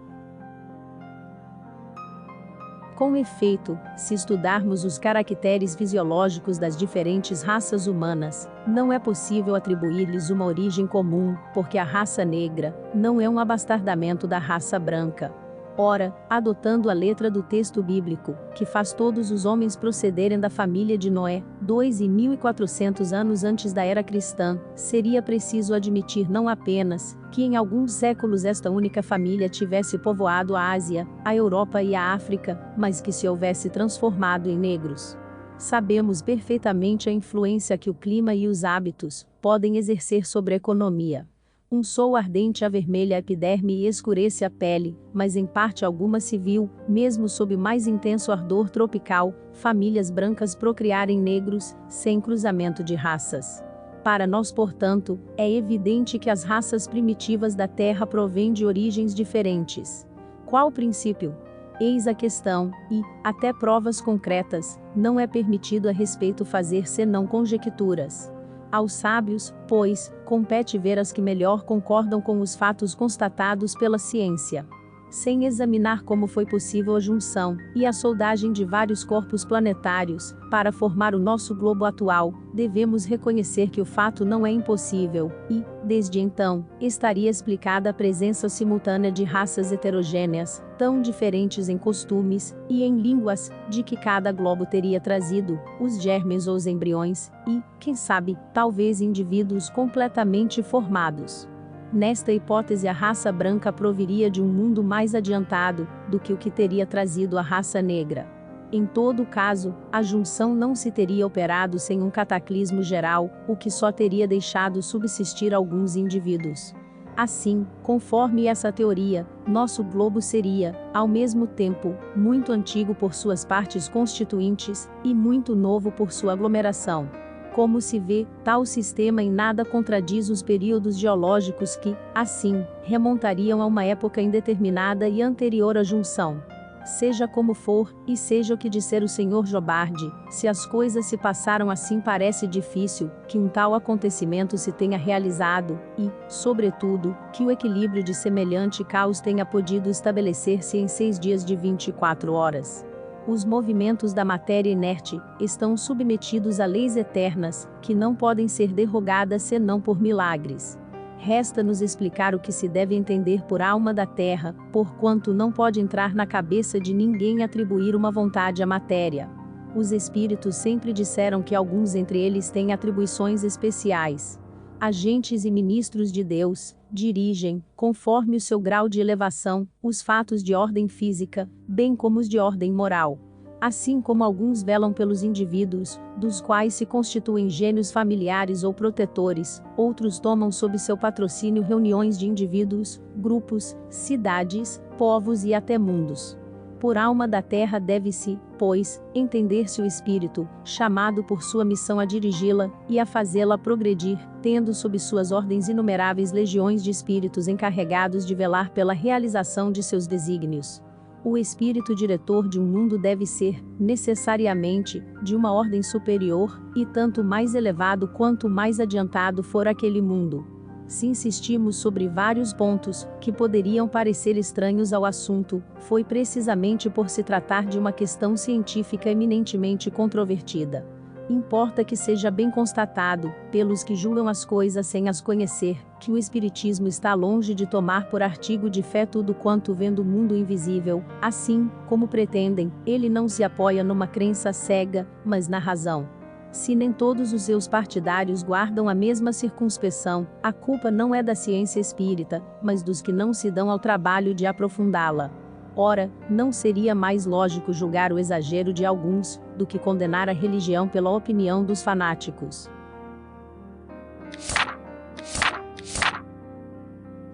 Com efeito, se estudarmos os caracteres fisiológicos das diferentes raças humanas, não é possível atribuir-lhes uma origem comum, porque a raça negra não é um abastardamento da raça branca. Ora, adotando a letra do texto bíblico, que faz todos os homens procederem da família de Noé, 2.400 anos antes da era cristã, seria preciso admitir não apenas que em alguns séculos esta única família tivesse povoado a Ásia, a Europa e a África, mas que se houvesse transformado em negros. Sabemos perfeitamente a influência que o clima e os hábitos podem exercer sobre a economia. Um sol ardente avermelha a epiderme e escurece a pele, mas em parte alguma se viu, mesmo sob mais intenso ardor tropical, famílias brancas procriarem negros, sem cruzamento de raças. Para nós, portanto, é evidente que as raças primitivas da Terra provêm de origens diferentes. Qual o princípio? Eis a questão, e, até provas concretas, não é permitido a respeito fazer senão conjecturas. Aos sábios, pois, compete ver as que melhor concordam com os fatos constatados pela ciência. Sem examinar como foi possível a junção e a soldagem de vários corpos planetários, para formar o nosso globo atual, devemos reconhecer que o fato não é impossível, e, desde então, estaria explicada a presença simultânea de raças heterogêneas, tão diferentes em costumes e em línguas, de que cada globo teria trazido os germes ou os embriões, e, quem sabe, talvez indivíduos completamente formados. Nesta hipótese, a raça branca proviria de um mundo mais adiantado do que o que teria trazido a raça negra. Em todo caso, a junção não se teria operado sem um cataclismo geral, o que só teria deixado subsistir alguns indivíduos. Assim, conforme essa teoria, nosso globo seria, ao mesmo tempo, muito antigo por suas partes constituintes, e muito novo por sua aglomeração. Como se vê, tal sistema em nada contradiz os períodos geológicos que, assim, remontariam a uma época indeterminada e anterior à junção. Seja como for, e seja o que disser o Sr. Jobardi, se as coisas se passaram assim parece difícil, que um tal acontecimento se tenha realizado, e, sobretudo, que o equilíbrio de semelhante caos tenha podido estabelecer-se em 6 dias de 24 horas. Os movimentos da matéria inerte estão submetidos a leis eternas, que não podem ser derrogadas senão por milagres. Resta-nos explicar o que se deve entender por alma da terra, porquanto não pode entrar na cabeça de ninguém atribuir uma vontade à matéria. Os espíritos sempre disseram que alguns entre eles têm atribuições especiais. Agentes e ministros de Deus dirigem, conforme o seu grau de elevação, os fatos de ordem física, bem como os de ordem moral. Assim como alguns velam pelos indivíduos, dos quais se constituem gênios familiares ou protetores, outros tomam sob seu patrocínio reuniões de indivíduos, grupos, cidades, povos e até mundos. Por alma da terra deve-se, pois, entender-se o espírito, chamado por sua missão a dirigi-la, e a fazê-la progredir, tendo sob suas ordens inumeráveis legiões de espíritos encarregados de velar pela realização de seus desígnios. O espírito diretor de um mundo deve ser, necessariamente, de uma ordem superior, e tanto mais elevado quanto mais adiantado for aquele mundo. Se insistimos sobre vários pontos, que poderiam parecer estranhos ao assunto, foi precisamente por se tratar de uma questão científica eminentemente controvertida. Importa que seja bem constatado, pelos que julgam as coisas sem as conhecer, que o Espiritismo está longe de tomar por artigo de fé tudo quanto vê do mundo invisível, assim, como pretendem, ele não se apoia numa crença cega, mas na razão. Se nem todos os seus partidários guardam a mesma circunspeção, a culpa não é da ciência espírita, mas dos que não se dão ao trabalho de aprofundá-la. Ora, não seria mais lógico julgar o exagero de alguns, do que condenar a religião pela opinião dos fanáticos.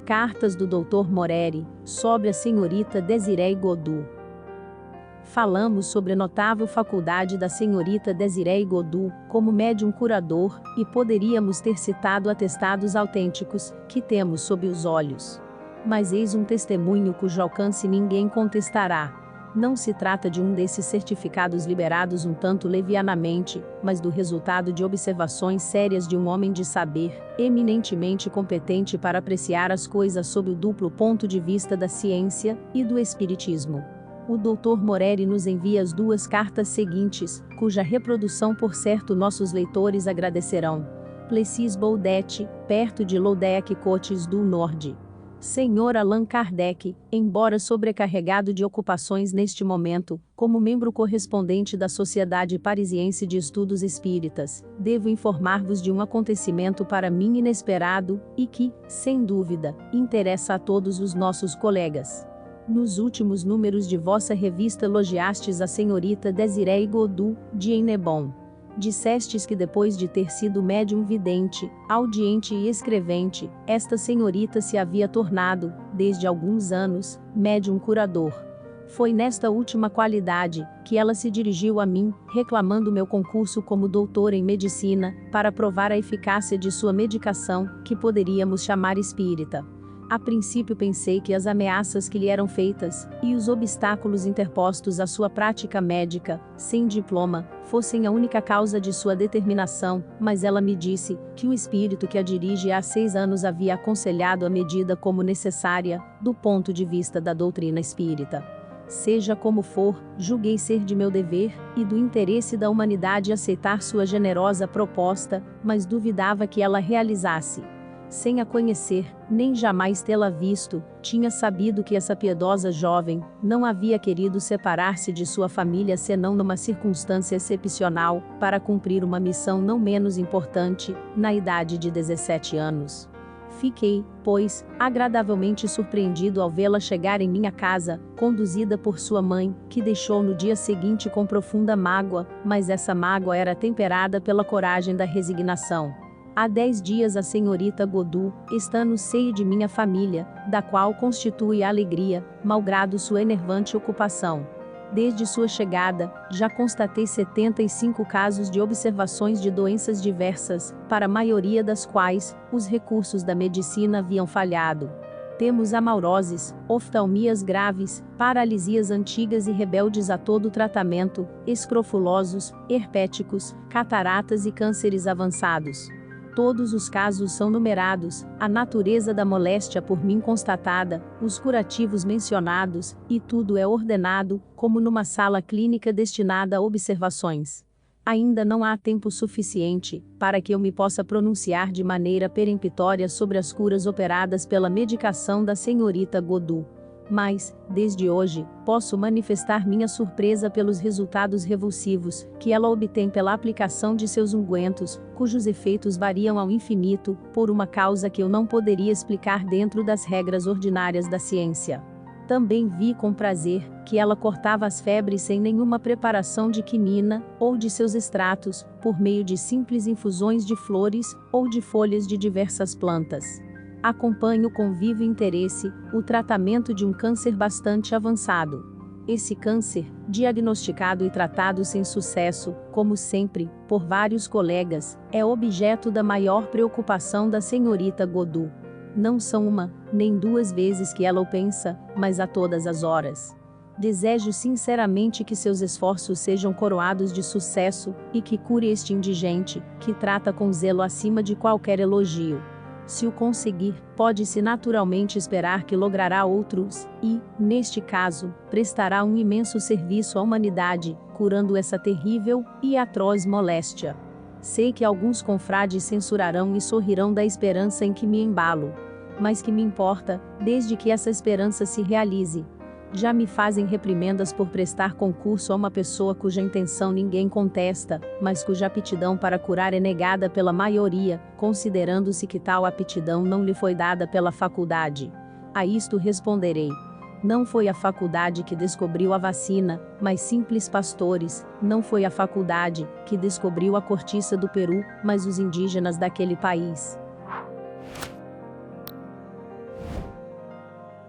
Cartas do Dr. Moreri, sobre a senhorita Desiree Godu. Falamos sobre a notável faculdade da senhorita Desiree Godu, como médium curador, e poderíamos ter citado atestados autênticos, que temos sob os olhos. Mas eis um testemunho cujo alcance ninguém contestará. Não se trata de um desses certificados liberados um tanto levianamente, mas do resultado de observações sérias de um homem de saber, eminentemente competente para apreciar as coisas sob o duplo ponto de vista da ciência e do espiritismo. O Dr. Moreri nos envia as 2 cartas seguintes, cuja reprodução por certo nossos leitores agradecerão. Plessis Boudet, perto de Lodec Côtes do Nord. Sr. Allan Kardec, embora sobrecarregado de ocupações neste momento, como membro correspondente da Sociedade Parisiense de Estudos Espíritas, devo informar-vos de um acontecimento para mim inesperado, e que, sem dúvida, interessa a todos os nossos colegas. Nos últimos números de vossa revista elogiastes a senhorita Desiree Godu, de Hennebon. Dissestes que depois de ter sido médium vidente, audiente e escrevente, esta senhorita se havia tornado, desde alguns anos, médium curador. Foi nesta última qualidade, que ela se dirigiu a mim, reclamando meu concurso como doutora em medicina, para provar a eficácia de sua medicação, que poderíamos chamar espírita. A princípio pensei que as ameaças que lhe eram feitas, e os obstáculos interpostos à sua prática médica, sem diploma, fossem a única causa de sua determinação, mas ela me disse, que o espírito que a dirige há 6 anos havia aconselhado a medida como necessária, do ponto de vista da doutrina espírita. Seja como for, julguei ser de meu dever, e do interesse da humanidade aceitar sua generosa proposta, mas duvidava que ela realizasse. Sem a conhecer, nem jamais tê-la visto, tinha sabido que essa piedosa jovem não havia querido separar-se de sua família senão numa circunstância excepcional, para cumprir uma missão não menos importante, na idade de 17 anos. Fiquei, pois, agradavelmente surpreendido ao vê-la chegar em minha casa, conduzida por sua mãe, que deixou no dia seguinte com profunda mágoa, mas essa mágoa era temperada pela coragem da resignação. Há 10 dias a senhorita Godu está no seio de minha família, da qual constitui a alegria, malgrado sua enervante ocupação. Desde sua chegada, já constatei 75 casos de observações de doenças diversas, para a maioria das quais, os recursos da medicina haviam falhado. Temos amauroses, oftalmias graves, paralisias antigas e rebeldes a todo tratamento, escrofulosos, herpéticos, cataratas e cânceres avançados. Todos os casos são numerados, a natureza da moléstia por mim constatada, os curativos mencionados, e tudo é ordenado, como numa sala clínica destinada a observações. Ainda não há tempo suficiente para que eu me possa pronunciar de maneira peremptória sobre as curas operadas pela medicação da senhorita Godu. Mas, desde hoje, posso manifestar minha surpresa pelos resultados revulsivos que ela obtém pela aplicação de seus ungüentos, cujos efeitos variam ao infinito, por uma causa que eu não poderia explicar dentro das regras ordinárias da ciência. Também vi com prazer que ela cortava as febres sem nenhuma preparação de quinina, ou de seus extratos, por meio de simples infusões de flores, ou de folhas de diversas plantas. Acompanho com vivo interesse o tratamento de um câncer bastante avançado. Esse câncer, diagnosticado e tratado sem sucesso, como sempre, por vários colegas, é objeto da maior preocupação da senhorita Godu. Não são uma, nem duas vezes que ela o pensa, mas a todas as horas. Desejo sinceramente que seus esforços sejam coroados de sucesso, e que cure este indigente, que trata com zelo acima de qualquer elogio. Se o conseguir, pode-se naturalmente esperar que logrará outros, e, neste caso, prestará um imenso serviço à humanidade, curando essa terrível e atroz moléstia. Sei que alguns confrades censurarão e sorrirão da esperança em que me embalo. Mas que me importa, desde que essa esperança se realize. Já me fazem reprimendas por prestar concurso a uma pessoa cuja intenção ninguém contesta, mas cuja aptidão para curar é negada pela maioria, considerando-se que tal aptidão não lhe foi dada pela faculdade. A isto responderei. Não foi a faculdade que descobriu a vacina, mas simples pastores. Não foi a faculdade que descobriu a cortiça do Peru, mas os indígenas daquele país.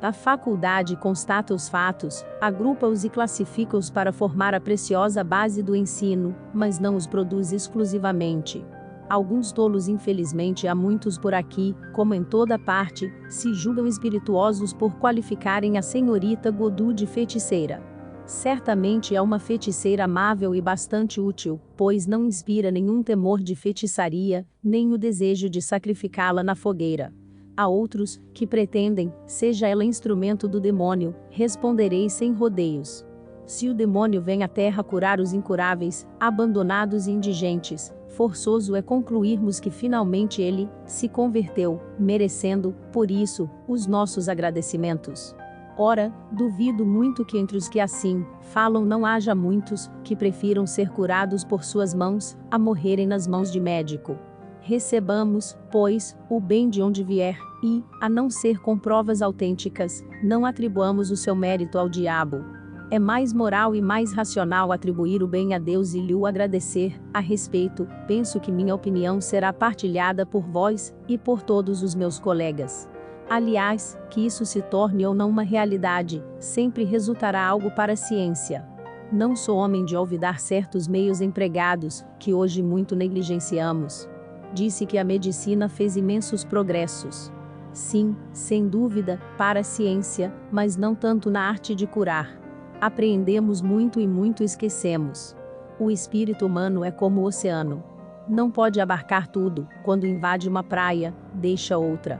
A faculdade constata os fatos, agrupa-os e classifica-os para formar a preciosa base do ensino, mas não os produz exclusivamente. Alguns tolos, infelizmente há muitos por aqui, como em toda parte, se julgam espirituosos por qualificarem a senhorita Godu de feiticeira. Certamente é uma feiticeira amável e bastante útil, pois não inspira nenhum temor de feitiçaria, nem o desejo de sacrificá-la na fogueira. A outros, que pretendem, seja ela instrumento do demônio, responderei sem rodeios. Se o demônio vem à terra curar os incuráveis, abandonados e indigentes, forçoso é concluirmos que finalmente ele se converteu, merecendo, por isso, os nossos agradecimentos. Ora, duvido muito que entre os que assim falam não haja muitos que prefiram ser curados por suas mãos, a morrerem nas mãos de médico. Recebamos, pois, o bem de onde vier, e, a não ser com provas autênticas, não atribuamos o seu mérito ao diabo. É mais moral e mais racional atribuir o bem a Deus e lhe o agradecer. A respeito, penso que minha opinião será partilhada por vós, e por todos os meus colegas. Aliás, que isso se torne ou não uma realidade, sempre resultará algo para a ciência. Não sou homem de olvidar certos meios empregados, que hoje muito negligenciamos. Disse que a medicina fez imensos progressos. Sim, sem dúvida, para a ciência, mas não tanto na arte de curar. Apreendemos muito e muito esquecemos. O espírito humano é como o oceano. Não pode abarcar tudo, quando invade uma praia, deixa outra.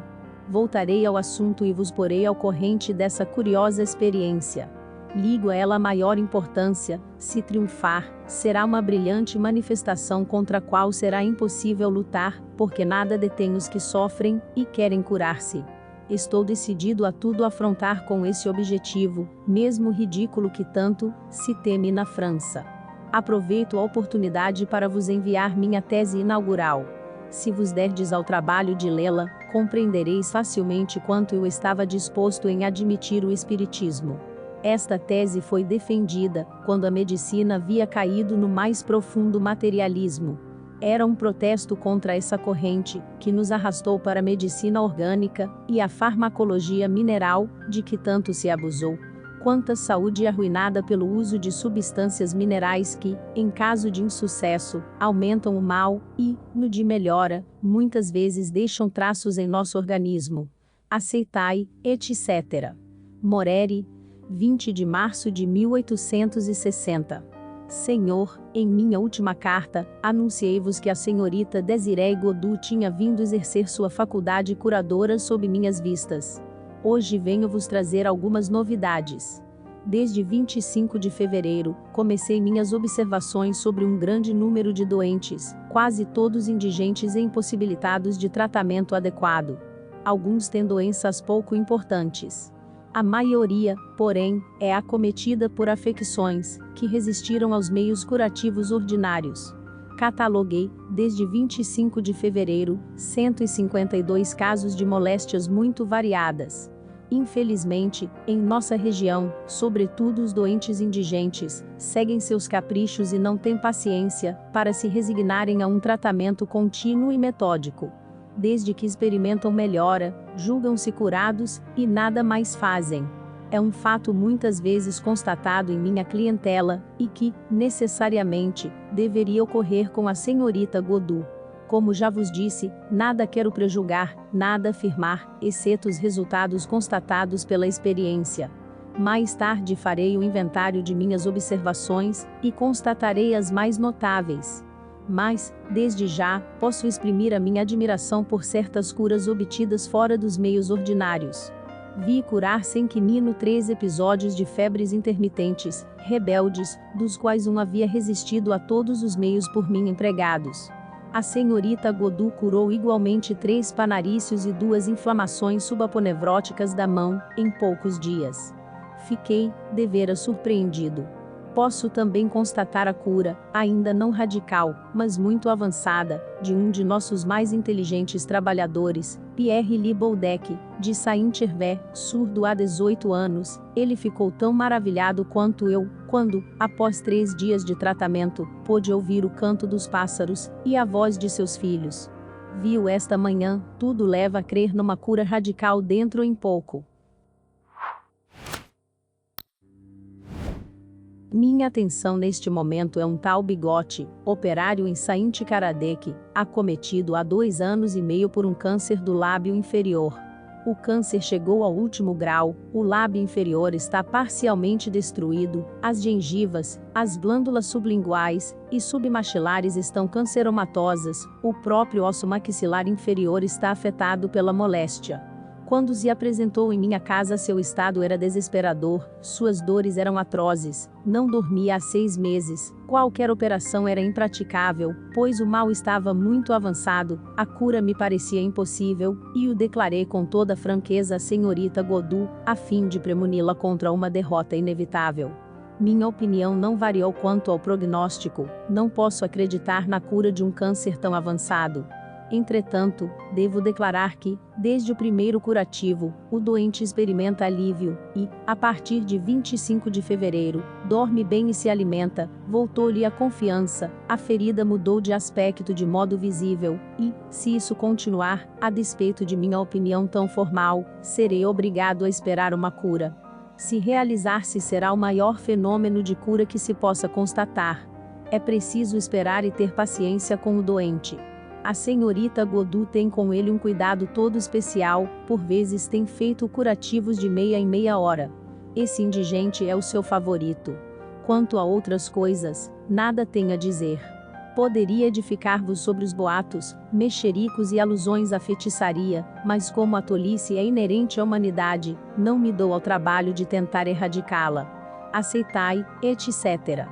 Voltarei ao assunto e vos porei ao corrente dessa curiosa experiência. Ligo a ela a maior importância. Se triunfar, será uma brilhante manifestação contra a qual será impossível lutar, porque nada detém os que sofrem e querem curar-se. Estou decidido a tudo afrontar com esse objetivo, mesmo ridículo que tanto se teme na França. Aproveito a oportunidade para vos enviar minha tese inaugural. Se vos derdes ao trabalho de lê-la, compreendereis facilmente quanto eu estava disposto em admitir o espiritismo. Esta tese foi defendida quando a medicina havia caído no mais profundo materialismo. Era um protesto contra essa corrente, que nos arrastou para a medicina orgânica e a farmacologia mineral, de que tanto se abusou. Quanta saúde arruinada pelo uso de substâncias minerais que, em caso de insucesso, aumentam o mal e, no de melhora, muitas vezes deixam traços em nosso organismo. aceitai, etc. Moreri, 20 de março de 1860. Senhor, em minha última carta, anunciei-vos que a senhorita Desiree Godu tinha vindo exercer sua faculdade curadora sob minhas vistas. Hoje venho vos trazer algumas novidades. Desde 25 de fevereiro, comecei minhas observações sobre um grande número de doentes, quase todos indigentes e impossibilitados de tratamento adequado. Alguns têm doenças pouco importantes. A maioria, porém, é acometida por afecções, que resistiram aos meios curativos ordinários. Cataloguei, desde 25 de fevereiro, 152 casos de moléstias muito variadas. Infelizmente, em nossa região, sobretudo os doentes indigentes, seguem seus caprichos e não têm paciência para se resignarem a um tratamento contínuo e metódico. Desde que experimentam melhora, julgam-se curados e nada mais fazem. É um fato muitas vezes constatado em minha clientela, e que, necessariamente, deveria ocorrer com a senhorita Godu. Como já vos disse, nada quero prejulgar, nada afirmar, exceto os resultados constatados pela experiência. Mais tarde farei o inventário de minhas observações, e constatarei as mais notáveis. Mas, desde já, posso exprimir a minha admiração por certas curas obtidas fora dos meios ordinários. Vi curar sem quinino 3 episódios de febres intermitentes, rebeldes, dos quais um havia resistido a todos os meios por mim empregados. A senhorita Godu curou igualmente 3 panarícios e 2 inflamações subaponevróticas da mão, em poucos dias. Fiquei, deveras surpreendido. Posso também constatar a cura, ainda não radical, mas muito avançada, de um de nossos mais inteligentes trabalhadores, Pierre Liboudec, de Saint-Gervais, surdo há 18 anos. Ele ficou tão maravilhado quanto eu, quando, após 3 dias de tratamento, pôde ouvir o canto dos pássaros, e a voz de seus filhos. Viu esta manhã, tudo leva a crer numa cura radical dentro em pouco. Minha atenção neste momento é um tal Bigote, operário em Saint-Caradec, acometido há 2 anos e meio por um câncer do lábio inferior. O câncer chegou ao último grau, o lábio inferior está parcialmente destruído, as gengivas, as glândulas sublinguais e submaxilares estão canceromatosas, o próprio osso maxilar inferior está afetado pela moléstia. Quando se apresentou em minha casa, seu estado era desesperador, suas dores eram atrozes, não dormia há 6 meses, qualquer operação era impraticável, pois o mal estava muito avançado, a cura me parecia impossível, e o declarei com toda franqueza à senhorita Godu, a fim de premuni-la contra uma derrota inevitável. Minha opinião não variou quanto ao prognóstico, não posso acreditar na cura de um câncer tão avançado. Entretanto, devo declarar que, desde o primeiro curativo, o doente experimenta alívio, e, a partir de 25 de fevereiro, dorme bem e se alimenta, voltou-lhe a confiança, a ferida mudou de aspecto de modo visível, e, se isso continuar, a despeito de minha opinião tão formal, serei obrigado a esperar uma cura. Se realizar-se, será o maior fenômeno de cura que se possa constatar. É preciso esperar e ter paciência com o doente. A senhorita Godu tem com ele um cuidado todo especial, por vezes tem feito curativos de meia em meia hora. Esse indigente é o seu favorito. Quanto a outras coisas, nada tenho a dizer. Poderia edificar-vos sobre os boatos, mexericos e alusões à feitiçaria, mas como a tolice é inerente à humanidade, não me dou ao trabalho de tentar erradicá-la. Aceitai, etc.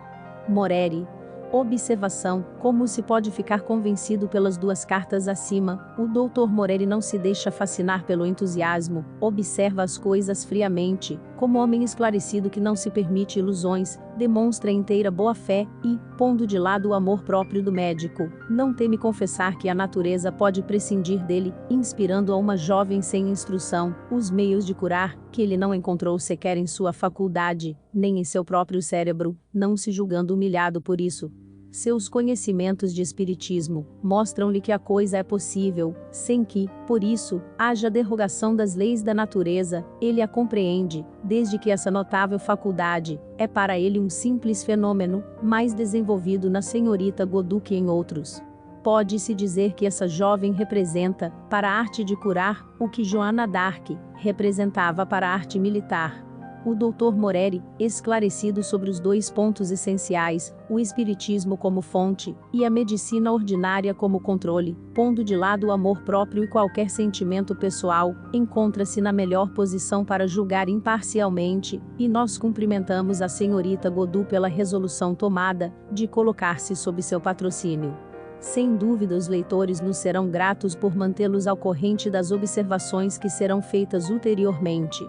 Moreri. Observação: como se pode ficar convencido pelas 2 cartas acima, o Dr. Moreri não se deixa fascinar pelo entusiasmo, observa as coisas friamente, como homem esclarecido que não se permite ilusões, demonstra inteira boa-fé e, pondo de lado o amor próprio do médico, não teme confessar que a natureza pode prescindir dele, inspirando a uma jovem sem instrução, os meios de curar, que ele não encontrou sequer em sua faculdade, nem em seu próprio cérebro, não se julgando humilhado por isso. Seus conhecimentos de espiritismo mostram-lhe que a coisa é possível, sem que, por isso, haja derrogação das leis da natureza. Ele a compreende, desde que essa notável faculdade é para ele um simples fenômeno, mais desenvolvido na senhorita Godu que em outros. Pode-se dizer que essa jovem representa, para a arte de curar, o que Joana d'Arc representava para a arte militar. O Dr. Moreri, esclarecido sobre os dois pontos essenciais, o espiritismo como fonte, e a medicina ordinária como controle, pondo de lado o amor próprio e qualquer sentimento pessoal, encontra-se na melhor posição para julgar imparcialmente, e nós cumprimentamos a senhorita Godu pela resolução tomada, de colocar-se sob seu patrocínio. Sem dúvida os leitores nos serão gratos por mantê-los ao corrente das observações que serão feitas ulteriormente.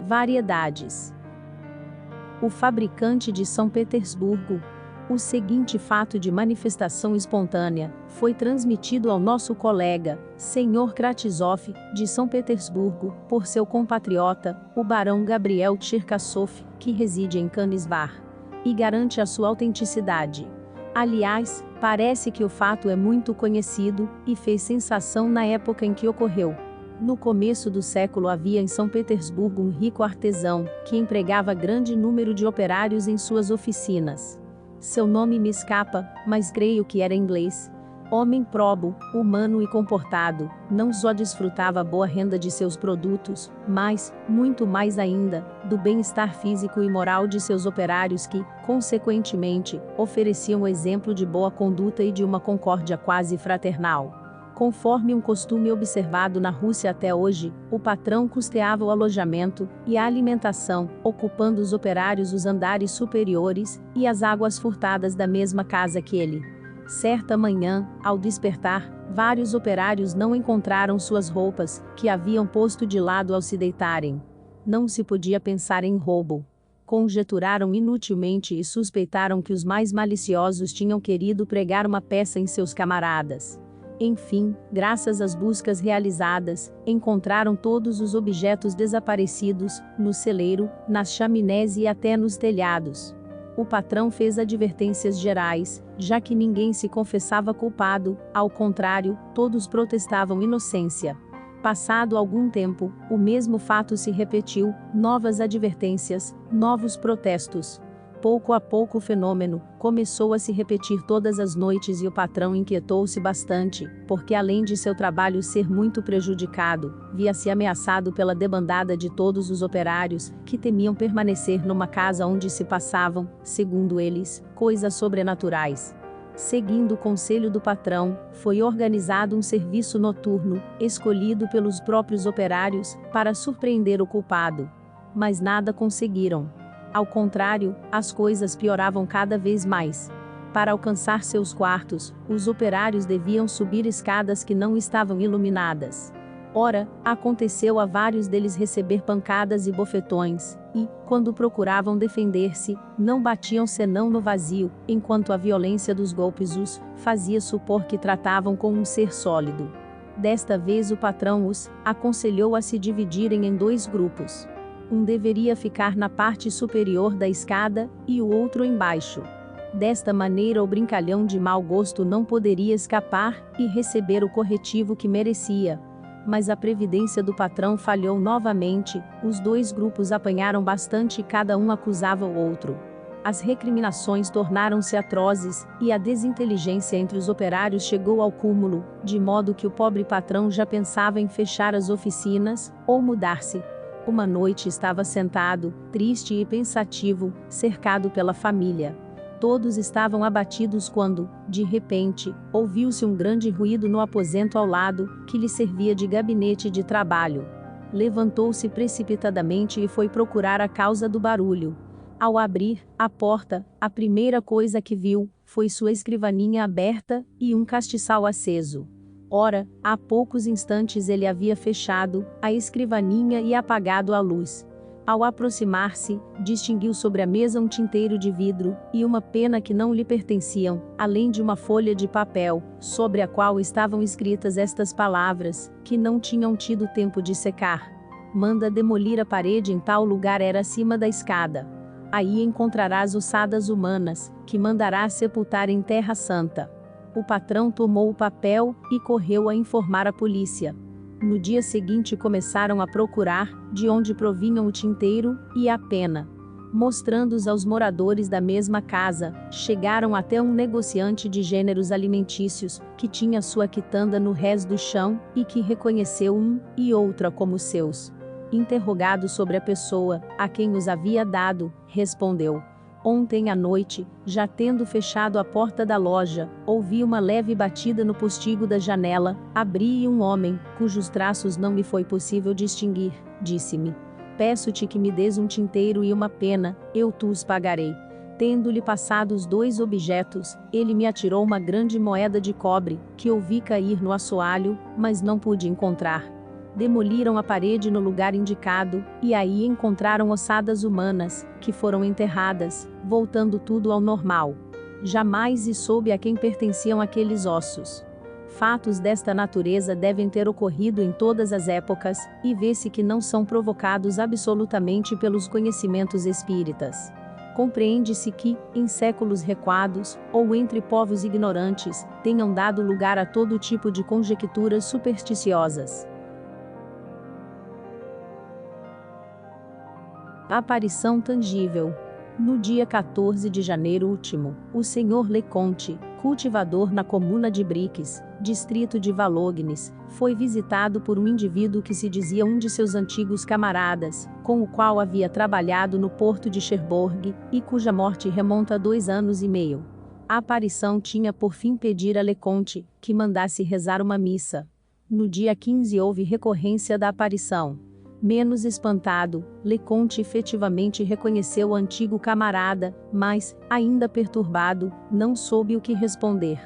Variedades. O fabricante de São Petersburgo. O seguinte fato de manifestação espontânea foi transmitido ao nosso colega, Sr. Kratisov, de São Petersburgo, por seu compatriota, o barão Gabriel Tcherkassov, que reside em Canisvar, e garante a sua autenticidade. Aliás, parece que o fato é muito conhecido e fez sensação na época em que ocorreu. No começo do século havia em São Petersburgo um rico artesão, que empregava grande número de operários em suas oficinas. Seu nome me escapa, mas creio que era inglês. Homem probo, humano e comportado, não só desfrutava boa renda de seus produtos, mas, muito mais ainda, do bem-estar físico e moral de seus operários que, consequentemente, ofereciam exemplo de boa conduta e de uma concórdia quase fraternal. Conforme um costume observado na Rússia até hoje, o patrão custeava o alojamento e a alimentação, ocupando os operários os andares superiores e as águas furtadas da mesma casa que ele. Certa manhã, ao despertar, vários operários não encontraram suas roupas, que haviam posto de lado ao se deitarem. Não se podia pensar em roubo. Conjeturaram inutilmente e suspeitaram que os mais maliciosos tinham querido pregar uma peça em seus camaradas. Enfim, graças às buscas realizadas, encontraram todos os objetos desaparecidos, no celeiro, nas chaminés e até nos telhados. O patrão fez advertências gerais, já que ninguém se confessava culpado, ao contrário, todos protestavam inocência. Passado algum tempo, o mesmo fato se repetiu, novas advertências, novos protestos. Pouco a pouco o fenômeno começou a se repetir todas as noites e o patrão inquietou-se bastante, porque além de seu trabalho ser muito prejudicado, via-se ameaçado pela debandada de todos os operários, que temiam permanecer numa casa onde se passavam, segundo eles, coisas sobrenaturais. Seguindo o conselho do patrão, foi organizado um serviço noturno, escolhido pelos próprios operários, para surpreender o culpado. Mas nada conseguiram. Ao contrário, as coisas pioravam cada vez mais. Para alcançar seus quartos, os operários deviam subir escadas que não estavam iluminadas. Ora, aconteceu a vários deles receber pancadas e bofetões, e, quando procuravam defender-se, não batiam senão no vazio, enquanto a violência dos golpes os fazia supor que tratavam com um ser sólido. Desta vez o patrão os aconselhou a se dividirem em dois grupos. Um deveria ficar na parte superior da escada, e o outro embaixo. Desta maneira o brincalhão de mau gosto não poderia escapar, e receber o corretivo que merecia. Mas a previdência do patrão falhou novamente, os dois grupos apanharam bastante e cada um acusava o outro. As recriminações tornaram-se atrozes, e a desinteligência entre os operários chegou ao cúmulo, de modo que o pobre patrão já pensava em fechar as oficinas, ou mudar-se. Uma noite estava sentado, triste e pensativo, cercado pela família. Todos estavam abatidos quando, de repente, ouviu-se um grande ruído no aposento ao lado, que lhe servia de gabinete de trabalho. Levantou-se precipitadamente e foi procurar a causa do barulho. Ao abrir a porta, a primeira coisa que viu foi sua escrivaninha aberta e um castiçal aceso. Ora, há poucos instantes ele havia fechado a escrivaninha e apagado a luz. Ao aproximar-se, distinguiu sobre a mesa um tinteiro de vidro e uma pena que não lhe pertenciam, além de uma folha de papel, sobre a qual estavam escritas estas palavras, que não tinham tido tempo de secar. Manda demolir a parede em tal lugar, era acima da escada. Aí encontrarás ossadas humanas, que mandarás sepultar em terra santa. O patrão tomou o papel e correu a informar a polícia. No dia seguinte começaram a procurar de onde provinham o tinteiro e a pena. Mostrando-os aos moradores da mesma casa, chegaram até um negociante de gêneros alimentícios, que tinha sua quitanda no rés do chão, e que reconheceu um e outra como seus. Interrogado sobre a pessoa, a quem os havia dado, respondeu: ontem à noite, já tendo fechado a porta da loja, ouvi uma leve batida no postigo da janela, abri e um homem, cujos traços não me foi possível distinguir, disse-me: peço-te que me des um tinteiro e uma pena, eu os pagarei. Tendo-lhe passado os 2 objetos, ele me atirou uma grande moeda de cobre, que ouvi cair no assoalho, mas não pude encontrar. Demoliram a parede no lugar indicado, e aí encontraram ossadas humanas, que foram enterradas, voltando tudo ao normal. Jamais se soube a quem pertenciam aqueles ossos. Fatos desta natureza devem ter ocorrido em todas as épocas, e vê-se que não são provocados absolutamente pelos conhecimentos espíritas. Compreende-se que, em séculos recuados, ou entre povos ignorantes, tenham dado lugar a todo tipo de conjecturas supersticiosas. Aparição tangível. No dia 14 de janeiro último, o senhor Leconte, cultivador na comuna de Briques, distrito de Valognes, foi visitado por um indivíduo que se dizia um de seus antigos camaradas, com o qual havia trabalhado no porto de Cherbourg, e cuja morte remonta a 2 anos e meio. A aparição tinha por fim pedir a Leconte que mandasse rezar uma missa. No dia 15 houve recorrência da aparição. Menos espantado, Leconte efetivamente reconheceu o antigo camarada, mas, ainda perturbado, não soube o que responder.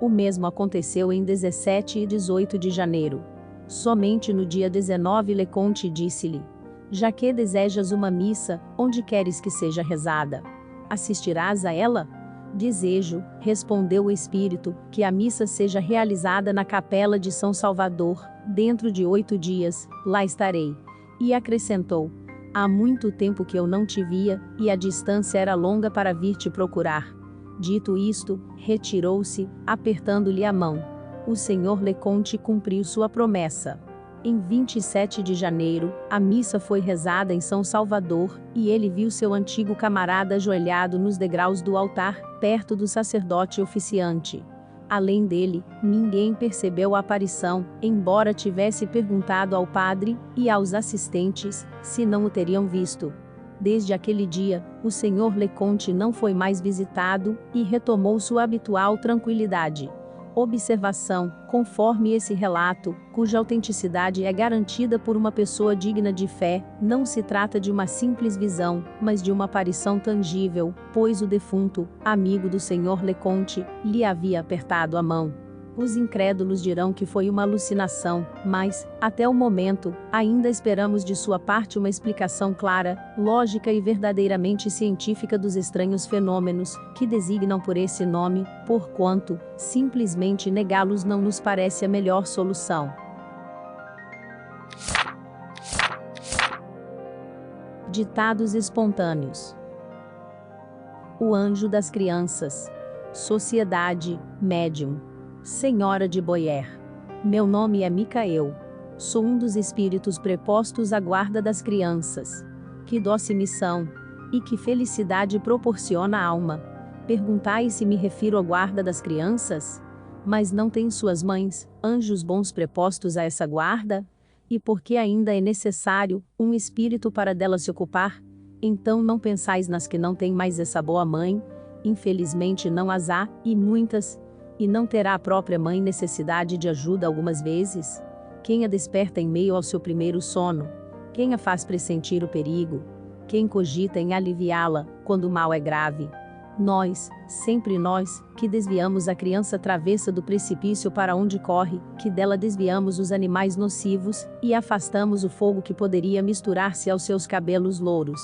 O mesmo aconteceu em 17 e 18 de janeiro. Somente no dia 19 Leconte disse-lhe: já que desejas uma missa, onde queres que seja rezada? Assistirás a ela? Desejo, respondeu o espírito, que a missa seja realizada na capela de São Salvador, dentro de 8 dias, lá estarei. E acrescentou: há muito tempo que eu não te via, e a distância era longa para vir te procurar. Dito isto, retirou-se, apertando-lhe a mão. O senhor Leconte cumpriu sua promessa. Em 27 de janeiro, a missa foi rezada em São Salvador, e ele viu seu antigo camarada ajoelhado nos degraus do altar, perto do sacerdote oficiante. Além dele, ninguém percebeu a aparição, embora tivesse perguntado ao padre e aos assistentes se não o teriam visto. Desde aquele dia, o senhor Leconte não foi mais visitado e retomou sua habitual tranquilidade. Observação: conforme esse relato, cuja autenticidade é garantida por uma pessoa digna de fé, não se trata de uma simples visão, mas de uma aparição tangível, pois o defunto, amigo do senhor Leconte, lhe havia apertado a mão. Os incrédulos dirão que foi uma alucinação, mas, até o momento, ainda esperamos de sua parte uma explicação clara, lógica e verdadeiramente científica dos estranhos fenômenos, que designam por esse nome, porquanto, simplesmente negá-los não nos parece a melhor solução. Ditados espontâneos. O anjo das crianças. Sociedade, médium. Senhora de Boyer. Meu nome é Micael. Sou um dos espíritos prepostos à guarda das crianças. Que doce missão! E que felicidade proporciona a alma! Perguntai se me refiro à guarda das crianças? Mas não têm suas mães, anjos bons prepostos a essa guarda? E por que ainda é necessário um espírito para delas se ocupar? Então não pensais nas que não têm mais essa boa mãe? Infelizmente não as há, e muitas. E não terá a própria mãe necessidade de ajuda algumas vezes? Quem a desperta em meio ao seu primeiro sono? Quem a faz pressentir o perigo? Quem cogita em aliviá-la, quando o mal é grave? Nós, sempre nós, que desviamos a criança travessa do precipício para onde corre, que dela desviamos os animais nocivos, e afastamos o fogo que poderia misturar-se aos seus cabelos louros.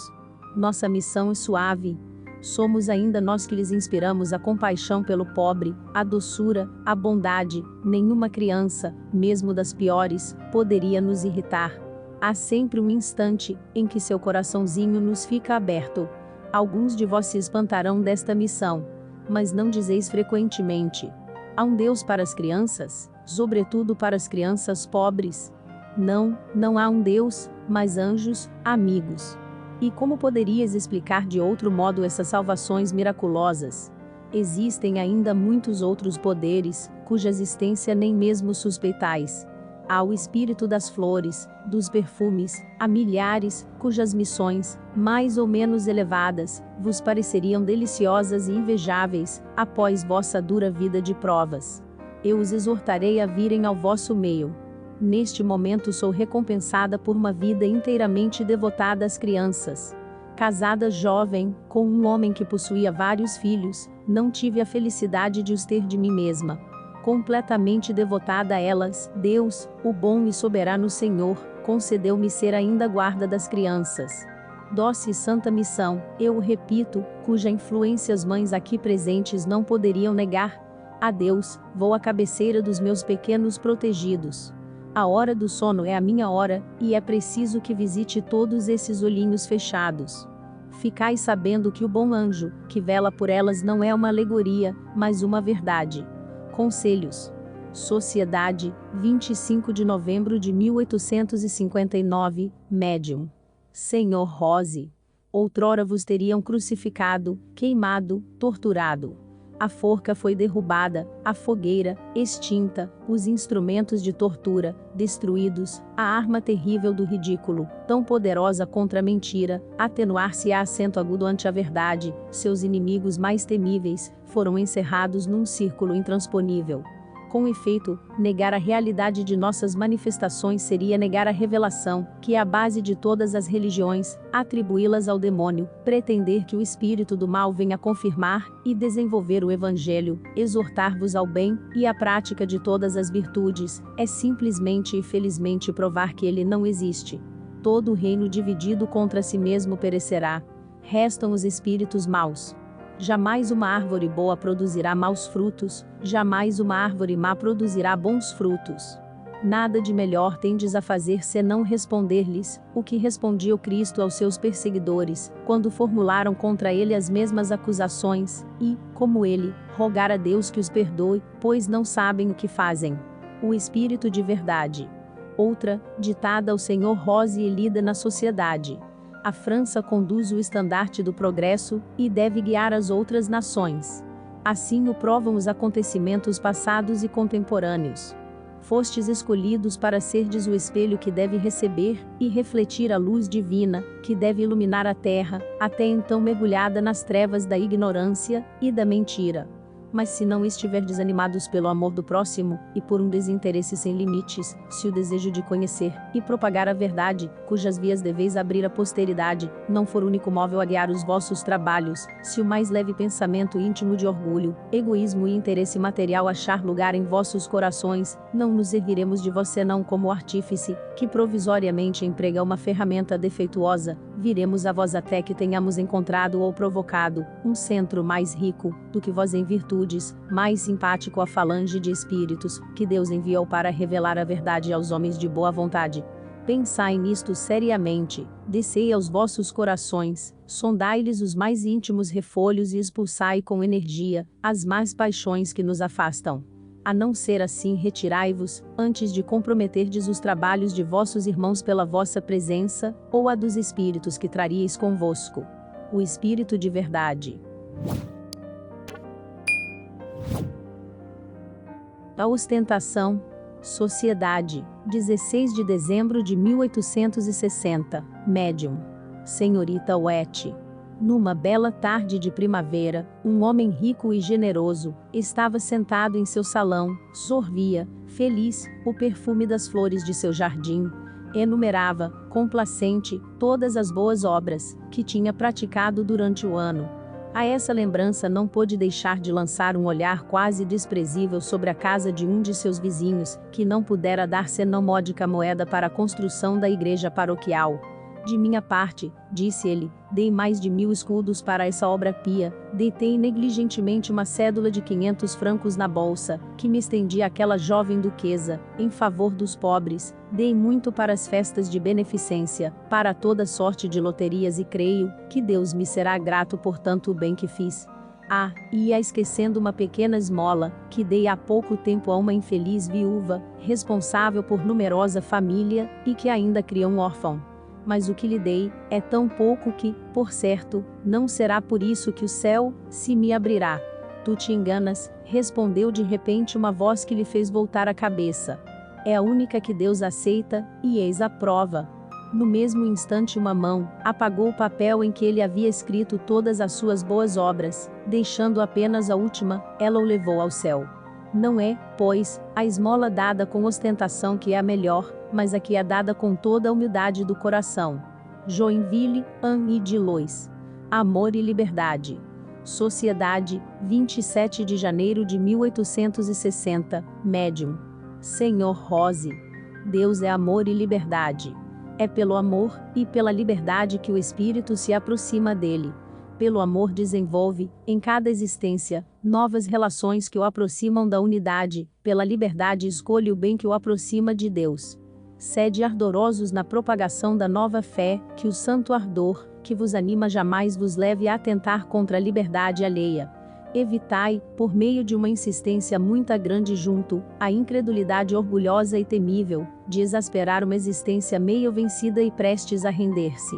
Nossa missão é suave. Somos ainda nós que lhes inspiramos a compaixão pelo pobre, a doçura, a bondade. Nenhuma criança, mesmo das piores, poderia nos irritar. Há sempre um instante em que seu coraçãozinho nos fica aberto. Alguns de vós se espantarão desta missão, mas não dizeis frequentemente: há um Deus para as crianças, sobretudo para as crianças pobres. Não, não há um Deus, mas anjos, amigos. E como poderias explicar de outro modo essas salvações miraculosas? Existem ainda muitos outros poderes, cuja existência nem mesmo suspeitais. Há o espírito das flores, dos perfumes, há milhares, cujas missões, mais ou menos elevadas, vos pareceriam deliciosas e invejáveis, após vossa dura vida de provas. Eu os exortarei a virem ao vosso meio. Neste momento sou recompensada por uma vida inteiramente devotada às crianças. Casada jovem, com um homem que possuía vários filhos, não tive a felicidade de os ter de mim mesma. Completamente devotada a elas, Deus, o bom e soberano Senhor, concedeu-me ser ainda guarda das crianças. Doce e santa missão, eu o repito, cuja influência as mães aqui presentes não poderiam negar. A Deus, vou à cabeceira dos meus pequenos protegidos. A hora do sono é a minha hora, e é preciso que visite todos esses olhinhos fechados. Ficai sabendo que o bom anjo, que vela por elas, não é uma alegoria, mas uma verdade. Conselhos. Sociedade, 25 de novembro de 1859, Médium. Senhor Rose. Outrora vos teriam crucificado, queimado, torturado. A forca foi derrubada, a fogueira, extinta, os instrumentos de tortura, destruídos, a arma terrível do ridículo, tão poderosa contra a mentira, atenuar-se a acento agudo ante a verdade, seus inimigos mais temíveis, foram encerrados num círculo intransponível. Com efeito, negar a realidade de nossas manifestações seria negar a revelação, que é a base de todas as religiões, atribuí-las ao demônio, pretender que o espírito do mal venha confirmar e desenvolver o evangelho, exortar-vos ao bem e à prática de todas as virtudes, é simplesmente e felizmente provar que ele não existe. Todo reino dividido contra si mesmo perecerá. Restam os espíritos maus. Jamais uma árvore boa produzirá maus frutos, jamais uma árvore má produzirá bons frutos. Nada de melhor tendes a fazer senão responder-lhes, o que respondia o Cristo aos seus perseguidores, quando formularam contra ele as mesmas acusações, e, como ele, rogar a Deus que os perdoe, pois não sabem o que fazem. O Espírito de Verdade. Outra, ditada ao Senhor Rose e lida na sociedade. A França conduz o estandarte do progresso, e deve guiar as outras nações. Assim o provam os acontecimentos passados e contemporâneos. Fostes escolhidos para serdes o espelho que deve receber e refletir a luz divina, que deve iluminar a terra, até então mergulhada nas trevas da ignorância e da mentira. Mas se não estiverdes animados pelo amor do próximo, e por um desinteresse sem limites, se o desejo de conhecer e propagar a verdade, cujas vias deveis abrir à posteridade, não for único móvel a guiar os vossos trabalhos, se o mais leve pensamento íntimo de orgulho, egoísmo e interesse material achar lugar em vossos corações, não nos serviremos de vós senão como artífice, que provisoriamente emprega uma ferramenta defeituosa, viremos a vós até que tenhamos encontrado ou provocado um centro mais rico do que vós em virtudes, mais simpático à falange de espíritos, que Deus enviou para revelar a verdade aos homens de boa vontade. Pensai nisto seriamente, descei aos vossos corações, sondai-lhes os mais íntimos refolhos e expulsai com energia as más paixões que nos afastam. A não ser assim, retirai-vos, antes de comprometerdes os trabalhos de vossos irmãos pela vossa presença, ou a dos espíritos que traríeis convosco. O Espírito de Verdade. A ostentação. Sociedade, 16 de dezembro de 1860, Médium. Senhorita Wet. Numa bela tarde de primavera, um homem rico e generoso estava sentado em seu salão, sorvia, feliz, o perfume das flores de seu jardim. Enumerava, complacente, todas as boas obras que tinha praticado durante o ano. A essa lembrança não pôde deixar de lançar um olhar quase desprezível sobre a casa de um de seus vizinhos, que não pudera dar senão módica moeda para a construção da igreja paroquial. De minha parte, disse ele, dei mais de 1000 escudos para essa obra pia, deitei negligentemente uma cédula de 500 francos na bolsa, que me estendia àquela jovem duquesa, em favor dos pobres, dei muito para as festas de beneficência, para toda sorte de loterias e creio, que Deus me será grato por tanto o bem que fiz. Ah, ia esquecendo uma pequena esmola, que dei há pouco tempo a uma infeliz viúva, responsável por numerosa família, e que ainda cria um órfão. mas o que lhe dei é tão pouco que, por certo, não será por isso que o céu se me abrirá. Tu te enganas, respondeu de repente uma voz que lhe fez voltar a cabeça. É a única que Deus aceita, e eis a prova. No mesmo instante uma mão apagou o papel em que ele havia escrito todas as suas boas obras, deixando apenas a última, ela o levou ao céu. Não é, pois, a esmola dada com ostentação que é a melhor, mas a que é dada com toda a humildade do coração. Joinville, Anne de Lois. Amor e Liberdade. Sociedade, 27 de janeiro de 1860, Médium. Senhor Rose. Deus é amor e liberdade. É pelo amor e pela liberdade que o espírito se aproxima dele. Pelo amor desenvolve, em cada existência, novas relações que o aproximam da unidade, pela liberdade escolhe o bem que o aproxima de Deus. Sede ardorosos na propagação da nova fé, que o santo ardor, que vos anima jamais vos leve a atentar contra a liberdade alheia. Evitai, por meio de uma insistência muito grande junto, a incredulidade orgulhosa e temível, de exasperar uma existência meio vencida e prestes a render-se.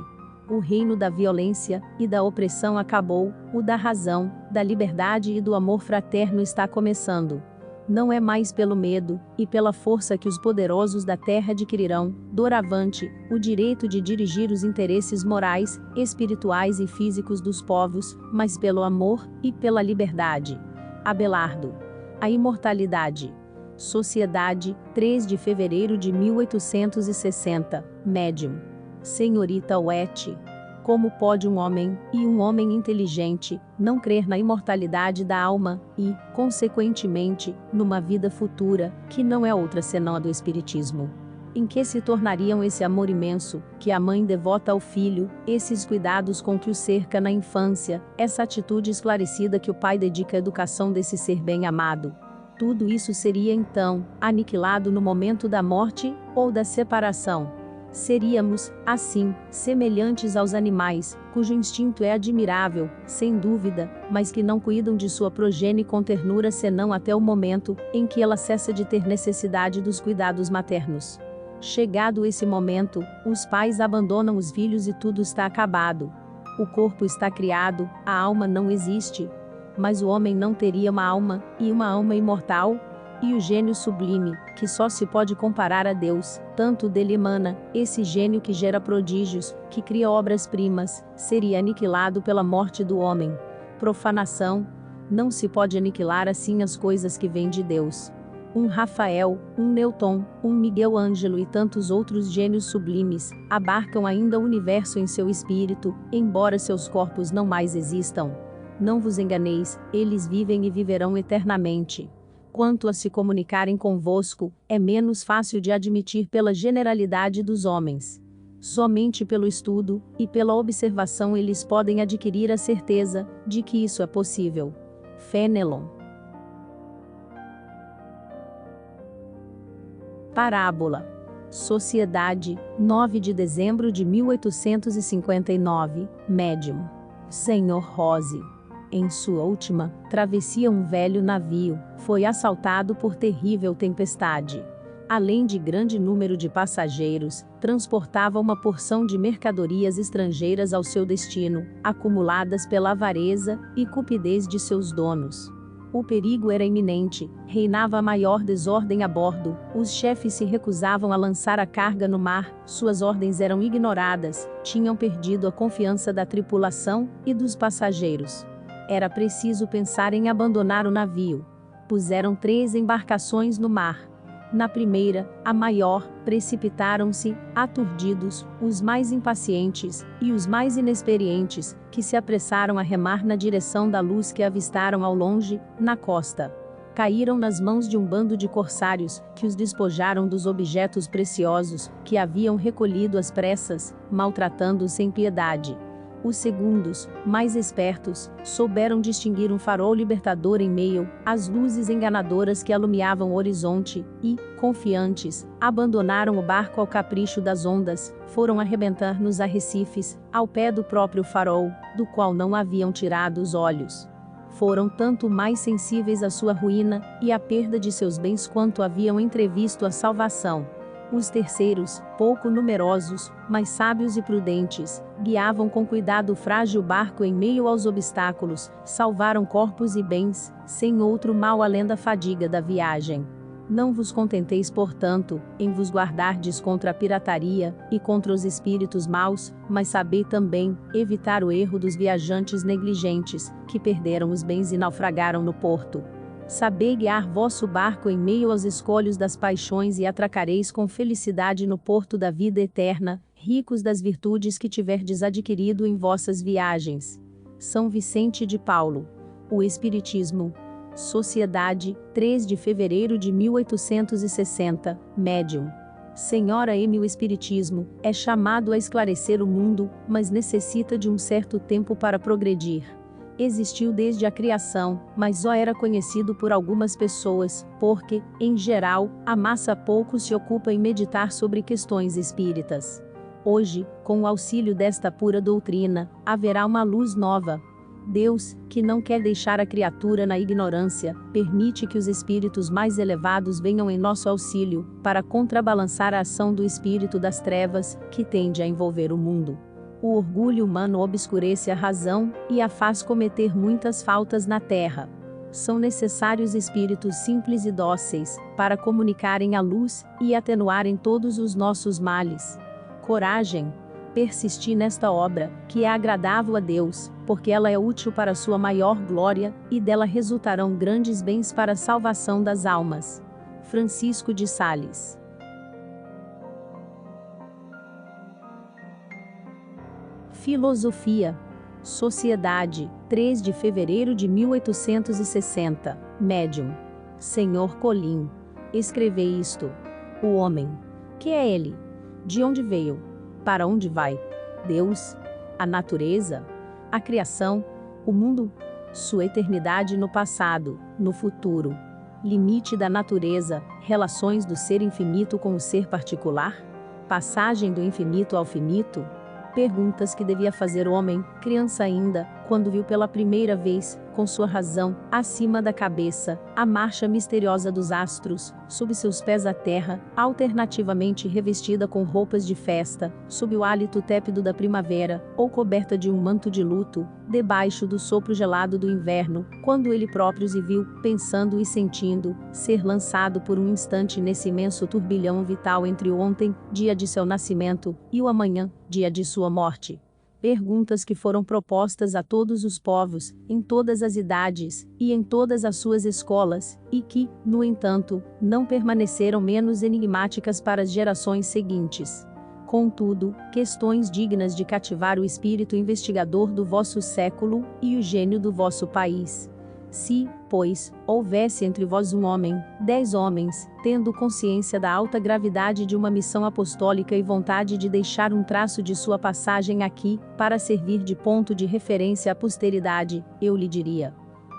O reino da violência e da opressão acabou, o da razão, da liberdade e do amor fraterno está começando. Não é mais pelo medo e pela força que os poderosos da terra adquirirão, doravante, o direito de dirigir os interesses morais, espirituais e físicos dos povos, mas pelo amor e pela liberdade. Abelardo. A imortalidade. Sociedade, 3 de fevereiro de 1860, Médium. Senhorita Wet. Como pode um homem, e um homem inteligente, não crer na imortalidade da alma, e, consequentemente, numa vida futura, que não é outra senão a do Espiritismo? Em que se tornariam esse amor imenso, que a mãe devota ao filho, esses cuidados com que o cerca na infância, essa atitude esclarecida que o pai dedica à educação desse ser bem-amado? Tudo isso seria então aniquilado no momento da morte ou da separação. Seríamos, assim, semelhantes aos animais, cujo instinto é admirável, sem dúvida, mas que não cuidam de sua progenie com ternura senão até o momento em que ela cessa de ter necessidade dos cuidados maternos. Chegado esse momento, os pais abandonam os filhos e tudo está acabado. O corpo está criado, a alma não existe. Mas o homem não teria uma alma, e uma alma imortal? E o gênio sublime, que só se pode comparar a Deus, tanto dele emana, esse gênio que gera prodígios, que cria obras-primas, seria aniquilado pela morte do homem. Profanação. Não se pode aniquilar assim as coisas que vêm de Deus. Um Rafael, um Newton, um Miguel Ângelo e tantos outros gênios sublimes, abarcam ainda o universo em seu espírito, embora seus corpos não mais existam. Não vos enganeis, eles vivem e viverão eternamente. Quanto a se comunicarem convosco, é menos fácil de admitir pela generalidade dos homens. Somente pelo estudo e pela observação eles podem adquirir a certeza de que isso é possível. Fenelon. Parábola. Sociedade, 9 de dezembro de 1859, Médium. Senhor Rose. Em sua última travessia, um velho navio foi assaltado por terrível tempestade. Além de grande número de passageiros, transportava uma porção de mercadorias estrangeiras ao seu destino, acumuladas pela avareza e cupidez de seus donos. O perigo era iminente, reinava a maior desordem a bordo, os chefes se recusavam a lançar a carga no mar, suas ordens eram ignoradas, tinham perdido a confiança da tripulação e dos passageiros. Era preciso pensar em abandonar o navio. Puseram 3 embarcações no mar. Na primeira, a maior, precipitaram-se, aturdidos, os mais impacientes e os mais inexperientes, que se apressaram a remar na direção da luz que avistaram ao longe, na costa. Caíram nas mãos de um bando de corsários, que os despojaram dos objetos preciosos, que haviam recolhido às pressas, maltratando-os sem piedade. Os segundos, mais espertos, souberam distinguir um farol libertador em meio às luzes enganadoras que alumiavam o horizonte e, confiantes, abandonaram o barco ao capricho das ondas, foram arrebentar nos arrecifes, ao pé do próprio farol, do qual não haviam tirado os olhos. Foram tanto mais sensíveis à sua ruína e à perda de seus bens quanto haviam entrevisto a salvação. Os terceiros, pouco numerosos, mas sábios e prudentes, guiavam com cuidado o frágil barco em meio aos obstáculos, salvaram corpos e bens, sem outro mal além da fadiga da viagem. Não vos contenteis, portanto, em vos guardardes contra a pirataria, e contra os espíritos maus, mas sabei também, evitar o erro dos viajantes negligentes, que perderam os bens e naufragaram no porto. Sabei guiar vosso barco em meio aos escolhos das paixões e atracareis com felicidade no porto da vida eterna, ricos das virtudes que tiverdes adquirido em vossas viagens. São Vicente de Paulo. O Espiritismo. Sociedade, 3 de fevereiro de 1860, Médium. Senhora M. O Espiritismo é chamado a esclarecer o mundo, mas necessita de um certo tempo para progredir. Existiu desde a criação, mas só era conhecido por algumas pessoas, porque, em geral, a massa pouco se ocupa em meditar sobre questões espíritas. Hoje, com o auxílio desta pura doutrina, haverá uma luz nova. Deus, que não quer deixar a criatura na ignorância, permite que os espíritos mais elevados venham em nosso auxílio, para contrabalançar a ação do espírito das trevas, que tende a envolver o mundo. O orgulho humano obscurece a razão, e a faz cometer muitas faltas na terra. São necessários espíritos simples e dóceis, para comunicarem a luz, e atenuarem todos os nossos males. Coragem. Persisti nesta obra, que é agradável a Deus, porque ela é útil para sua maior glória, e dela resultarão grandes bens para a salvação das almas. Francisco de Sales. Filosofia. Sociedade, 3 de fevereiro de 1860, Médium. Senhor Colim. Escrevei isto. O homem. Que é ele? De onde veio? Para onde vai? Deus? A natureza? A criação? O mundo? Sua eternidade no passado, no futuro? Limite da natureza, relações do ser infinito com o ser particular? Passagem do infinito ao finito? Perguntas que devia fazer o homem, criança ainda, quando viu pela primeira vez, com sua razão, acima da cabeça, a marcha misteriosa dos astros, sob seus pés a terra, alternativamente revestida com roupas de festa, sob o hálito tépido da primavera, ou coberta de um manto de luto, debaixo do sopro gelado do inverno, quando ele próprio se viu, pensando e sentindo, ser lançado por um instante nesse imenso turbilhão vital entre o ontem, dia de seu nascimento, e o amanhã, dia de sua morte. Perguntas que foram propostas a todos os povos, em todas as idades, e em todas as suas escolas, e que, no entanto, não permaneceram menos enigmáticas para as gerações seguintes. Contudo, questões dignas de cativar o espírito investigador do vosso século, e o gênio do vosso país. Se, pois, houvesse entre vós um homem, 10 homens, tendo consciência da alta gravidade de uma missão apostólica e vontade de deixar um traço de sua passagem aqui, para servir de ponto de referência à posteridade, eu lhe diria: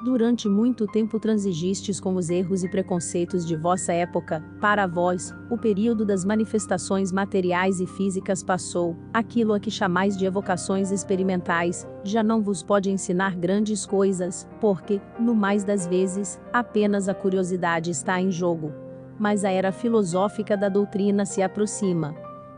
durante muito tempo transigistes com os erros e preconceitos de vossa época, para vós, o período das manifestações materiais e físicas passou, aquilo a que chamais de evocações experimentais, já não vos pode ensinar grandes coisas, porque, no mais das vezes, apenas a curiosidade está em jogo. Mas a era filosófica da doutrina se aproxima.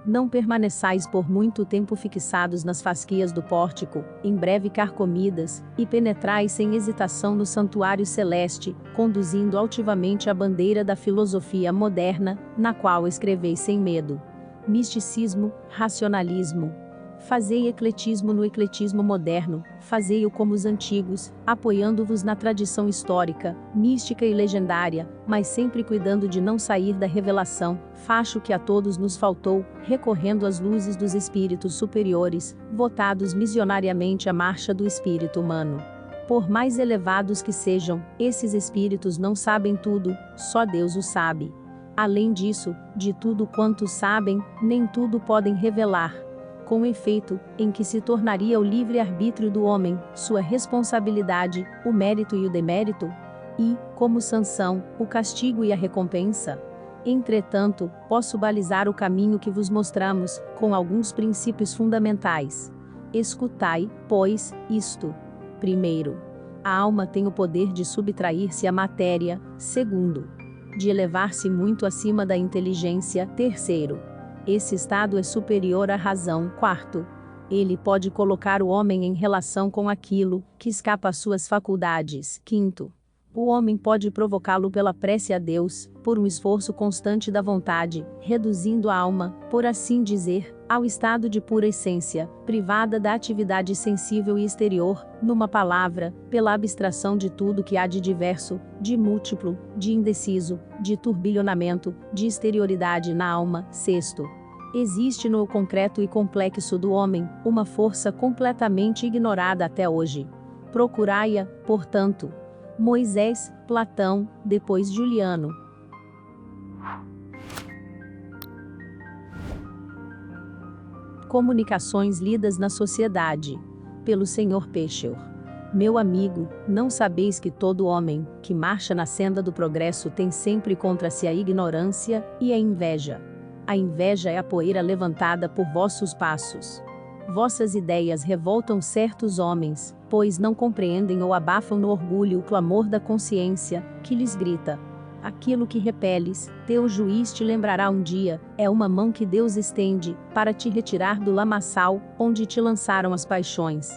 Não permaneçais por muito tempo fixados nas fasquias do pórtico, em breve carcomidas, e penetrais sem hesitação no santuário celeste, conduzindo altivamente a bandeira da filosofia moderna, na qual escreveis sem medo. Misticismo, racionalismo. Fazei ecletismo no ecletismo moderno, fazei-o como os antigos, apoiando-vos na tradição histórica, mística e legendária, mas sempre cuidando de não sair da revelação, facho que a todos nos faltou, recorrendo às luzes dos espíritos superiores, votados missionariamente à marcha do espírito humano. Por mais elevados que sejam, esses espíritos não sabem tudo, só Deus o sabe. Além disso, de tudo quanto sabem, nem tudo podem revelar. Com efeito, em que se tornaria o livre-arbítrio do homem, sua responsabilidade, o mérito e o demérito? E, como sanção, o castigo e a recompensa? Entretanto, posso balizar o caminho que vos mostramos, com alguns princípios fundamentais. Escutai, pois, isto. Primeiro, a alma tem o poder de subtrair-se à matéria. Segundo, de elevar-se muito acima da inteligência. Terceiro, esse estado é superior à razão. Quarto, ele pode colocar o homem em relação com aquilo que escapa às suas faculdades. Quinto, o homem pode provocá-lo pela prece a Deus, por um esforço constante da vontade, reduzindo a alma, por assim dizer, ao estado de pura essência, privada da atividade sensível e exterior, numa palavra, pela abstração de tudo que há de diverso, de múltiplo, de indeciso, de turbilhonamento, de exterioridade na alma. Sexto, existe no concreto e complexo do homem, uma força completamente ignorada até hoje. Procurai-a, portanto. Moisés, Platão, depois Juliano. Comunicações lidas na sociedade. Pelo Sr. Peschel. Meu amigo, não sabeis que todo homem, que marcha na senda do progresso tem sempre contra si a ignorância, e a inveja. A inveja é a poeira levantada por vossos passos. Vossas ideias revoltam certos homens, pois não compreendem ou abafam no orgulho o clamor da consciência, que lhes grita. Aquilo que repeles, teu juiz te lembrará um dia, é uma mão que Deus estende, para te retirar do lamaçal, onde te lançaram as paixões.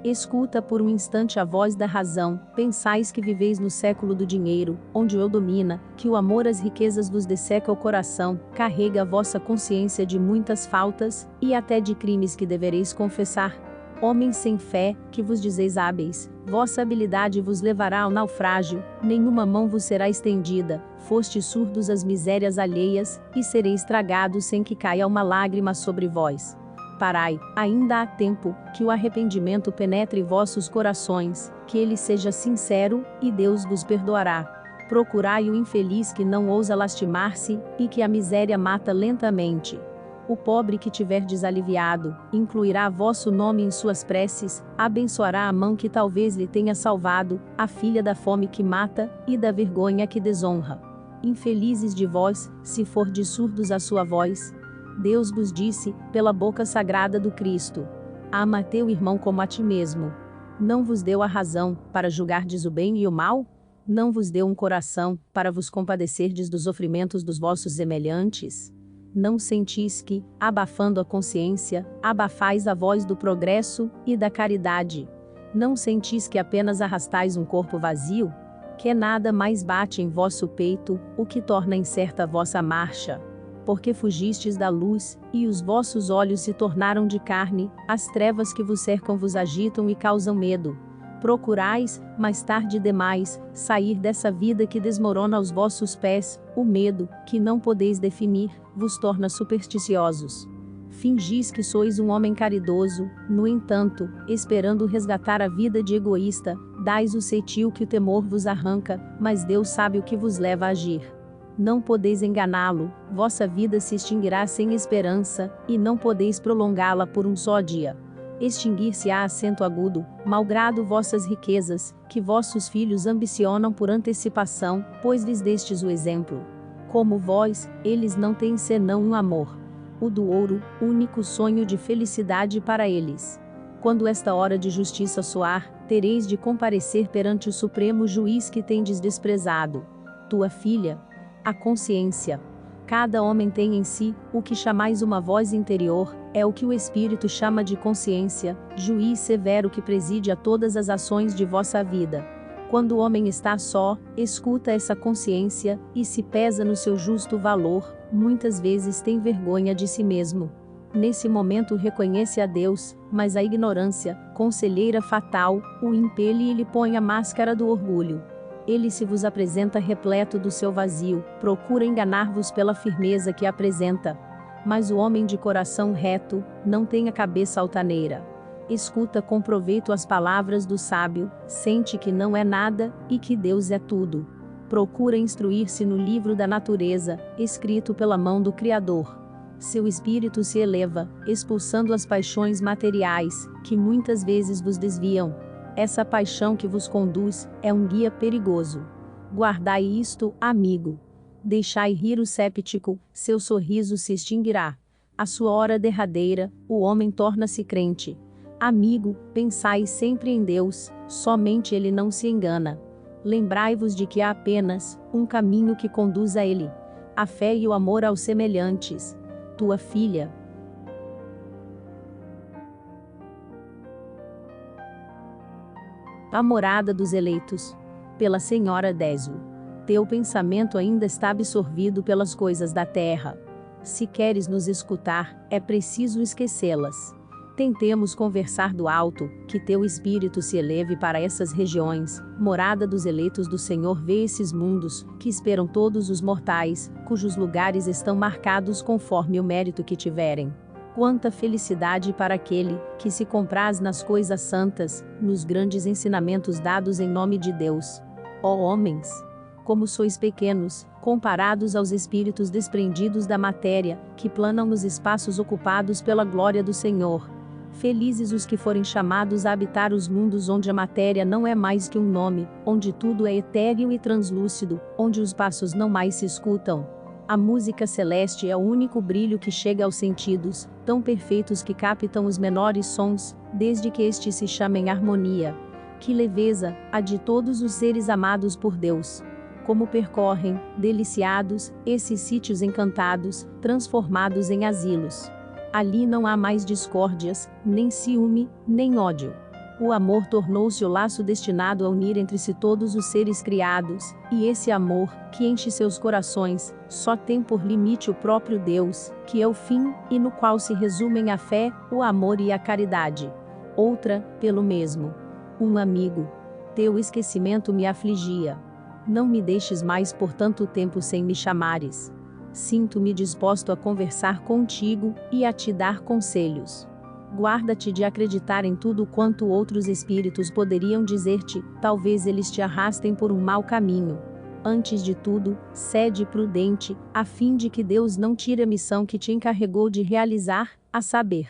Escuta por um instante a voz da razão, pensais que viveis no século do dinheiro, onde o domina, que o amor às riquezas vos desseca o coração, carrega a vossa consciência de muitas faltas, e até de crimes que devereis confessar. Homens sem fé, que vos dizeis hábeis, vossa habilidade vos levará ao naufrágio, nenhuma mão vos será estendida, fostes surdos às misérias alheias, e sereis tragados sem que caia uma lágrima sobre vós. Parai, ainda há tempo, que o arrependimento penetre vossos corações, que ele seja sincero, e Deus vos perdoará. Procurai o infeliz que não ousa lastimar-se, e que a miséria mata lentamente. O pobre que tiverdes aliviado, incluirá vosso nome em suas preces, abençoará a mão que talvez lhe tenha salvado, a filha da fome que mata, e da vergonha que desonra. Infelizes de vós, se fordes surdos à sua voz. Deus vos disse, pela boca sagrada do Cristo: ama teu irmão como a ti mesmo. Não vos deu a razão, para julgardes o bem e o mal? Não vos deu um coração, para vos compadecerdes dos sofrimentos dos vossos semelhantes? Não sentis que, abafando a consciência, abafais a voz do progresso e da caridade? Não sentis que apenas arrastais um corpo vazio? Que nada mais bate em vosso peito, o que torna incerta a vossa marcha? Porque fugistes da luz, e os vossos olhos se tornaram de carne, as trevas que vos cercam vos agitam e causam medo. Procurais, mais tarde demais, sair dessa vida que desmorona aos vossos pés, o medo, que não podeis definir, vos torna supersticiosos. Fingis que sois um homem caridoso, no entanto, esperando resgatar a vida de egoísta, dais o ceitil que o temor vos arranca, mas Deus sabe o que vos leva a agir. Não podeis enganá-lo, vossa vida se extinguirá sem esperança, e não podeis prolongá-la por um só dia. Extinguir-se-á acento agudo, malgrado vossas riquezas, que vossos filhos ambicionam por antecipação, pois lhes destes o exemplo. Como vós, eles não têm senão um amor. O do ouro, único sonho de felicidade para eles. Quando esta hora de justiça soar, tereis de comparecer perante o supremo juiz que tendes desprezado. Tua filha, a consciência. Cada homem tem em si, o que chamais uma voz interior, é o que o Espírito chama de consciência, juiz severo que preside a todas as ações de vossa vida. Quando o homem está só, escuta essa consciência, e se pesa no seu justo valor, muitas vezes tem vergonha de si mesmo. Nesse momento reconhece a Deus, mas a ignorância, conselheira fatal, o impele e lhe põe a máscara do orgulho. Ele se vos apresenta repleto do seu vazio, procura enganar-vos pela firmeza que apresenta. Mas o homem de coração reto, não tem a cabeça altaneira. Escuta com proveito as palavras do sábio, sente que não é nada, e que Deus é tudo. Procura instruir-se no livro da natureza, escrito pela mão do Criador. Seu espírito se eleva, expulsando as paixões materiais, que muitas vezes vos desviam. Essa paixão que vos conduz, é um guia perigoso. Guardai isto, amigo. Deixai rir o séptico, seu sorriso se extinguirá. À sua hora derradeira, o homem torna-se crente. Amigo, pensai sempre em Deus, somente Ele não se engana. Lembrai-vos de que há apenas um caminho que conduz a ele: a fé e o amor aos semelhantes. Tua filha. A morada dos eleitos. Pela Senhora Désio. Teu pensamento ainda está absorvido pelas coisas da terra. Se queres nos escutar, é preciso esquecê-las. Tentemos conversar do alto, que teu espírito se eleve para essas regiões. Morada dos eleitos do Senhor, vê esses mundos, que esperam todos os mortais, cujos lugares estão marcados conforme o mérito que tiverem. Quanta felicidade para aquele que se compraz nas coisas santas, nos grandes ensinamentos dados em nome de Deus. Ó homens! Como sois pequenos, comparados aos espíritos desprendidos da matéria, que planam nos espaços ocupados pela glória do Senhor. Felizes os que forem chamados a habitar os mundos onde a matéria não é mais que um nome, onde tudo é etéreo e translúcido, onde os passos não mais se escutam. A música celeste é o único brilho que chega aos sentidos, tão perfeitos que captam os menores sons, desde que estes se chamem harmonia. Que leveza, a de todos os seres amados por Deus! Como percorrem, deliciados, esses sítios encantados, transformados em asilos. Ali não há mais discórdias, nem ciúme, nem ódio. O amor tornou-se o laço destinado a unir entre si todos os seres criados, e esse amor, que enche seus corações, só tem por limite o próprio Deus, que é o fim, e no qual se resumem a fé, o amor e a caridade. Outra, pelo mesmo. Um amigo. Teu esquecimento me afligia. Não me deixes mais por tanto tempo sem me chamares. Sinto-me disposto a conversar contigo, e a te dar conselhos. Guarda-te de acreditar em tudo quanto outros espíritos poderiam dizer-te, talvez eles te arrastem por um mau caminho. Antes de tudo, sede prudente, a fim de que Deus não tire a missão que te encarregou de realizar, a saber,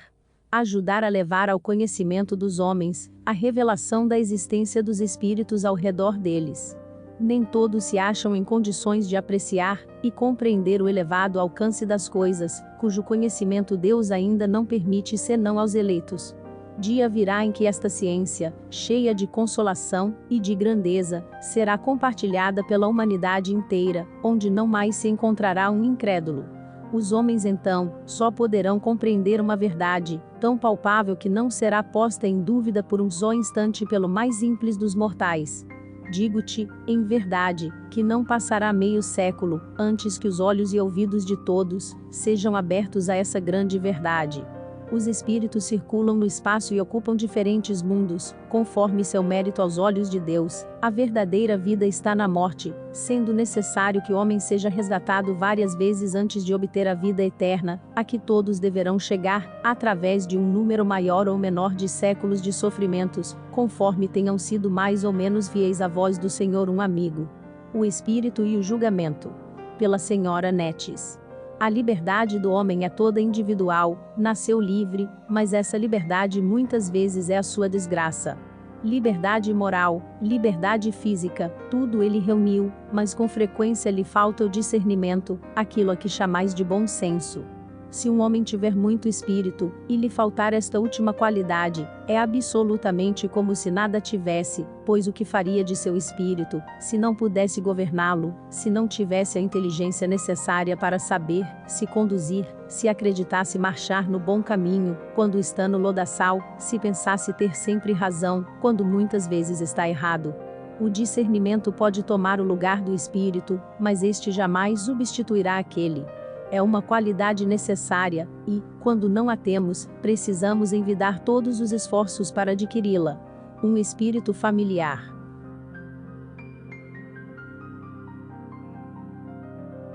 ajudar a levar ao conhecimento dos homens, a revelação da existência dos espíritos ao redor deles. Nem todos se acham em condições de apreciar e compreender o elevado alcance das coisas, cujo conhecimento Deus ainda não permite senão aos eleitos. Dia virá em que esta ciência, cheia de consolação e de grandeza, será compartilhada pela humanidade inteira, onde não mais se encontrará um incrédulo. Os homens então só poderão compreender uma verdade, tão palpável que não será posta em dúvida por um só instante pelo mais simples dos mortais. Digo-te, em verdade, que não passará meio século, antes que os olhos e ouvidos de todos sejam abertos a essa grande verdade. Os espíritos circulam no espaço e ocupam diferentes mundos, conforme seu mérito aos olhos de Deus. A verdadeira vida está na morte, sendo necessário que o homem seja resgatado várias vezes antes de obter a vida eterna, a que todos deverão chegar, através de um número maior ou menor de séculos de sofrimentos, conforme tenham sido mais ou menos fiéis à voz do Senhor um amigo. O Espírito e o Julgamento. Pela Senhora Netes. A liberdade do homem é toda individual, nasceu livre, mas essa liberdade muitas vezes é a sua desgraça. Liberdade moral, liberdade física, tudo ele reuniu, mas com frequência lhe falta o discernimento, aquilo a que chamais de bom senso. Se um homem tiver muito espírito, e lhe faltar esta última qualidade, é absolutamente como se nada tivesse, pois o que faria de seu espírito, se não pudesse governá-lo, se não tivesse a inteligência necessária para saber, se conduzir, se acreditasse marchar no bom caminho, quando está no lodaçal, se pensasse ter sempre razão, quando muitas vezes está errado. O discernimento pode tomar o lugar do espírito, mas este jamais substituirá aquele. É uma qualidade necessária, e, quando não a temos, precisamos envidar todos os esforços para adquiri-la. Um espírito familiar.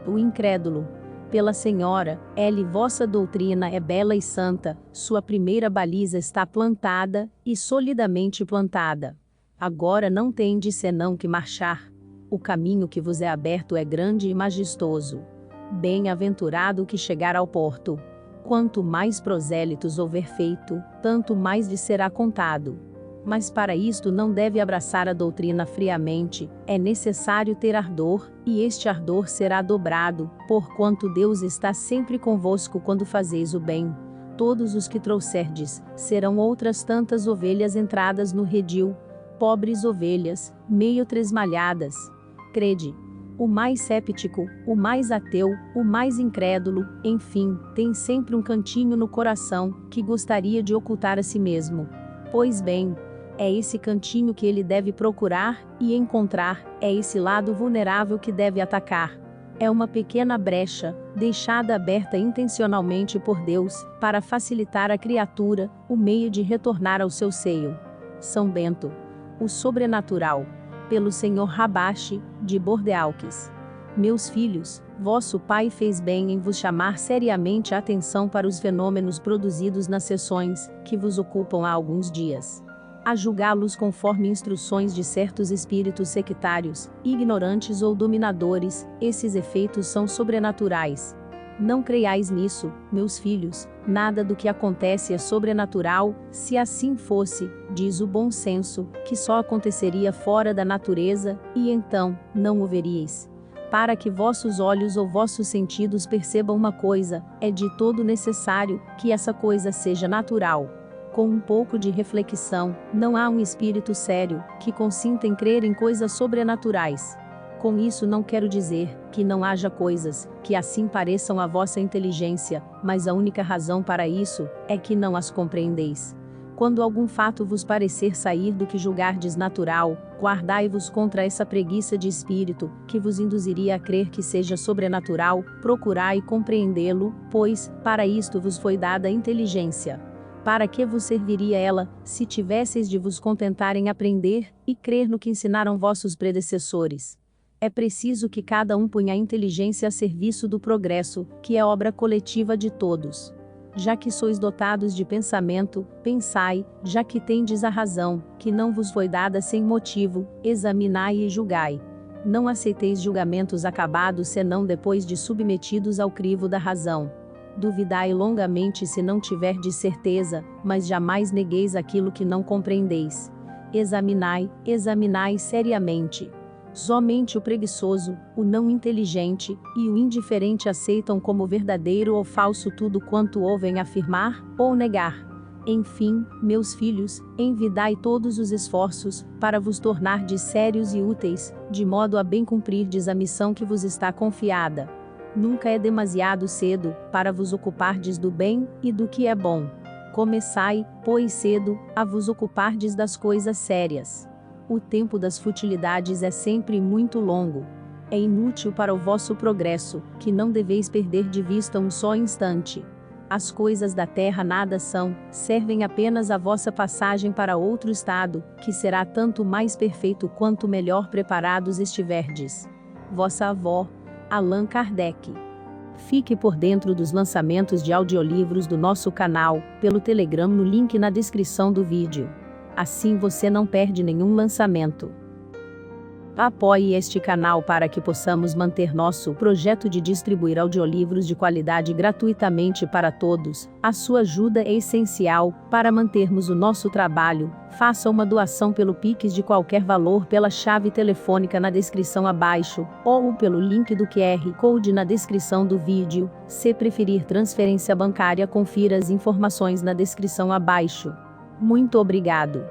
O incrédulo. Pela Senhora, vossa doutrina é bela e santa, sua primeira baliza está plantada, e solidamente plantada. Agora não tendes senão que marchar. O caminho que vos é aberto é grande e majestoso. Bem-aventurado que chegar ao porto. Quanto mais prosélitos houver feito, tanto mais lhe será contado. Mas para isto não deve abraçar a doutrina friamente, é necessário ter ardor, e este ardor será dobrado, porquanto Deus está sempre convosco quando fazeis o bem. Todos os que trouxerdes, serão outras tantas ovelhas entradas no redil. pobres ovelhas, meio tresmalhadas. Crede. O mais céptico, o mais ateu, o mais incrédulo, enfim, tem sempre um cantinho no coração que gostaria de ocultar a si mesmo. Pois bem, é esse cantinho que ele deve procurar e encontrar, é esse lado vulnerável que deve atacar. É uma pequena brecha, deixada aberta intencionalmente por Deus, para facilitar à criatura o meio de retornar ao seu seio. São Bento. O sobrenatural. Pelo Sr. Rabache, de Bordeaux. Meus filhos, vosso pai fez bem em vos chamar seriamente a atenção para os fenômenos produzidos nas sessões, que vos ocupam há alguns dias. A julgá-los conforme instruções de certos espíritos sectários, ignorantes ou dominadores, esses efeitos são sobrenaturais. Não creiais nisso, meus filhos, nada do que acontece é sobrenatural, se assim fosse, diz o bom senso, que só aconteceria fora da natureza, e então, não o veríeis. Para que vossos olhos ou vossos sentidos percebam uma coisa, é de todo necessário que essa coisa seja natural. Com um pouco de reflexão, não há um espírito sério que consinta em crer em coisas sobrenaturais. Com isso não quero dizer que não haja coisas que assim pareçam à vossa inteligência, mas a única razão para isso é que não as compreendeis. Quando algum fato vos parecer sair do que julgardes natural, guardai-vos contra essa preguiça de espírito, que vos induziria a crer que seja sobrenatural, procurai compreendê-lo, pois, para isto vos foi dada a inteligência. Para que vos serviria ela, se tivesseis de vos contentar em aprender e crer no que ensinaram vossos predecessores? É preciso que cada um ponha a inteligência a serviço do progresso, que é obra coletiva de todos. Já que sois dotados de pensamento, pensai, já que tendes a razão, que não vos foi dada sem motivo, examinai e julgai. Não aceiteis julgamentos acabados senão depois de submetidos ao crivo da razão. Duvidai longamente se não tiverdes certeza, mas jamais negueis aquilo que não compreendeis. Examinai seriamente. Somente o preguiçoso, o não inteligente e o indiferente aceitam como verdadeiro ou falso tudo quanto ouvem afirmar ou negar. Enfim, meus filhos, envidai todos os esforços para vos tornardes sérios e úteis, de modo a bem cumprirdes a missão que vos está confiada. Nunca é demasiado cedo para vos ocupardes do bem e do que é bom. Começai, pois cedo, a vos ocupardes das coisas sérias. O tempo das futilidades é sempre muito longo. É inútil para o vosso progresso, que não deveis perder de vista um só instante. As coisas da terra nada são, servem apenas a vossa passagem para outro estado, que será tanto mais perfeito quanto melhor preparados estiverdes. Vossa avó, Allan Kardec. Fique por dentro dos lançamentos de audiolivros do nosso canal, pelo Telegram no link na descrição do vídeo. Assim você não perde nenhum lançamento. Apoie este canal para que possamos manter nosso projeto de distribuir audiolivros de qualidade gratuitamente para todos. A sua ajuda é essencial para mantermos o nosso trabalho. Faça uma doação pelo Pix de qualquer valor pela chave telefônica na descrição abaixo, ou pelo link do QR Code na descrição do vídeo. Se preferir transferência bancária, confira as informações na descrição abaixo. Muito obrigado.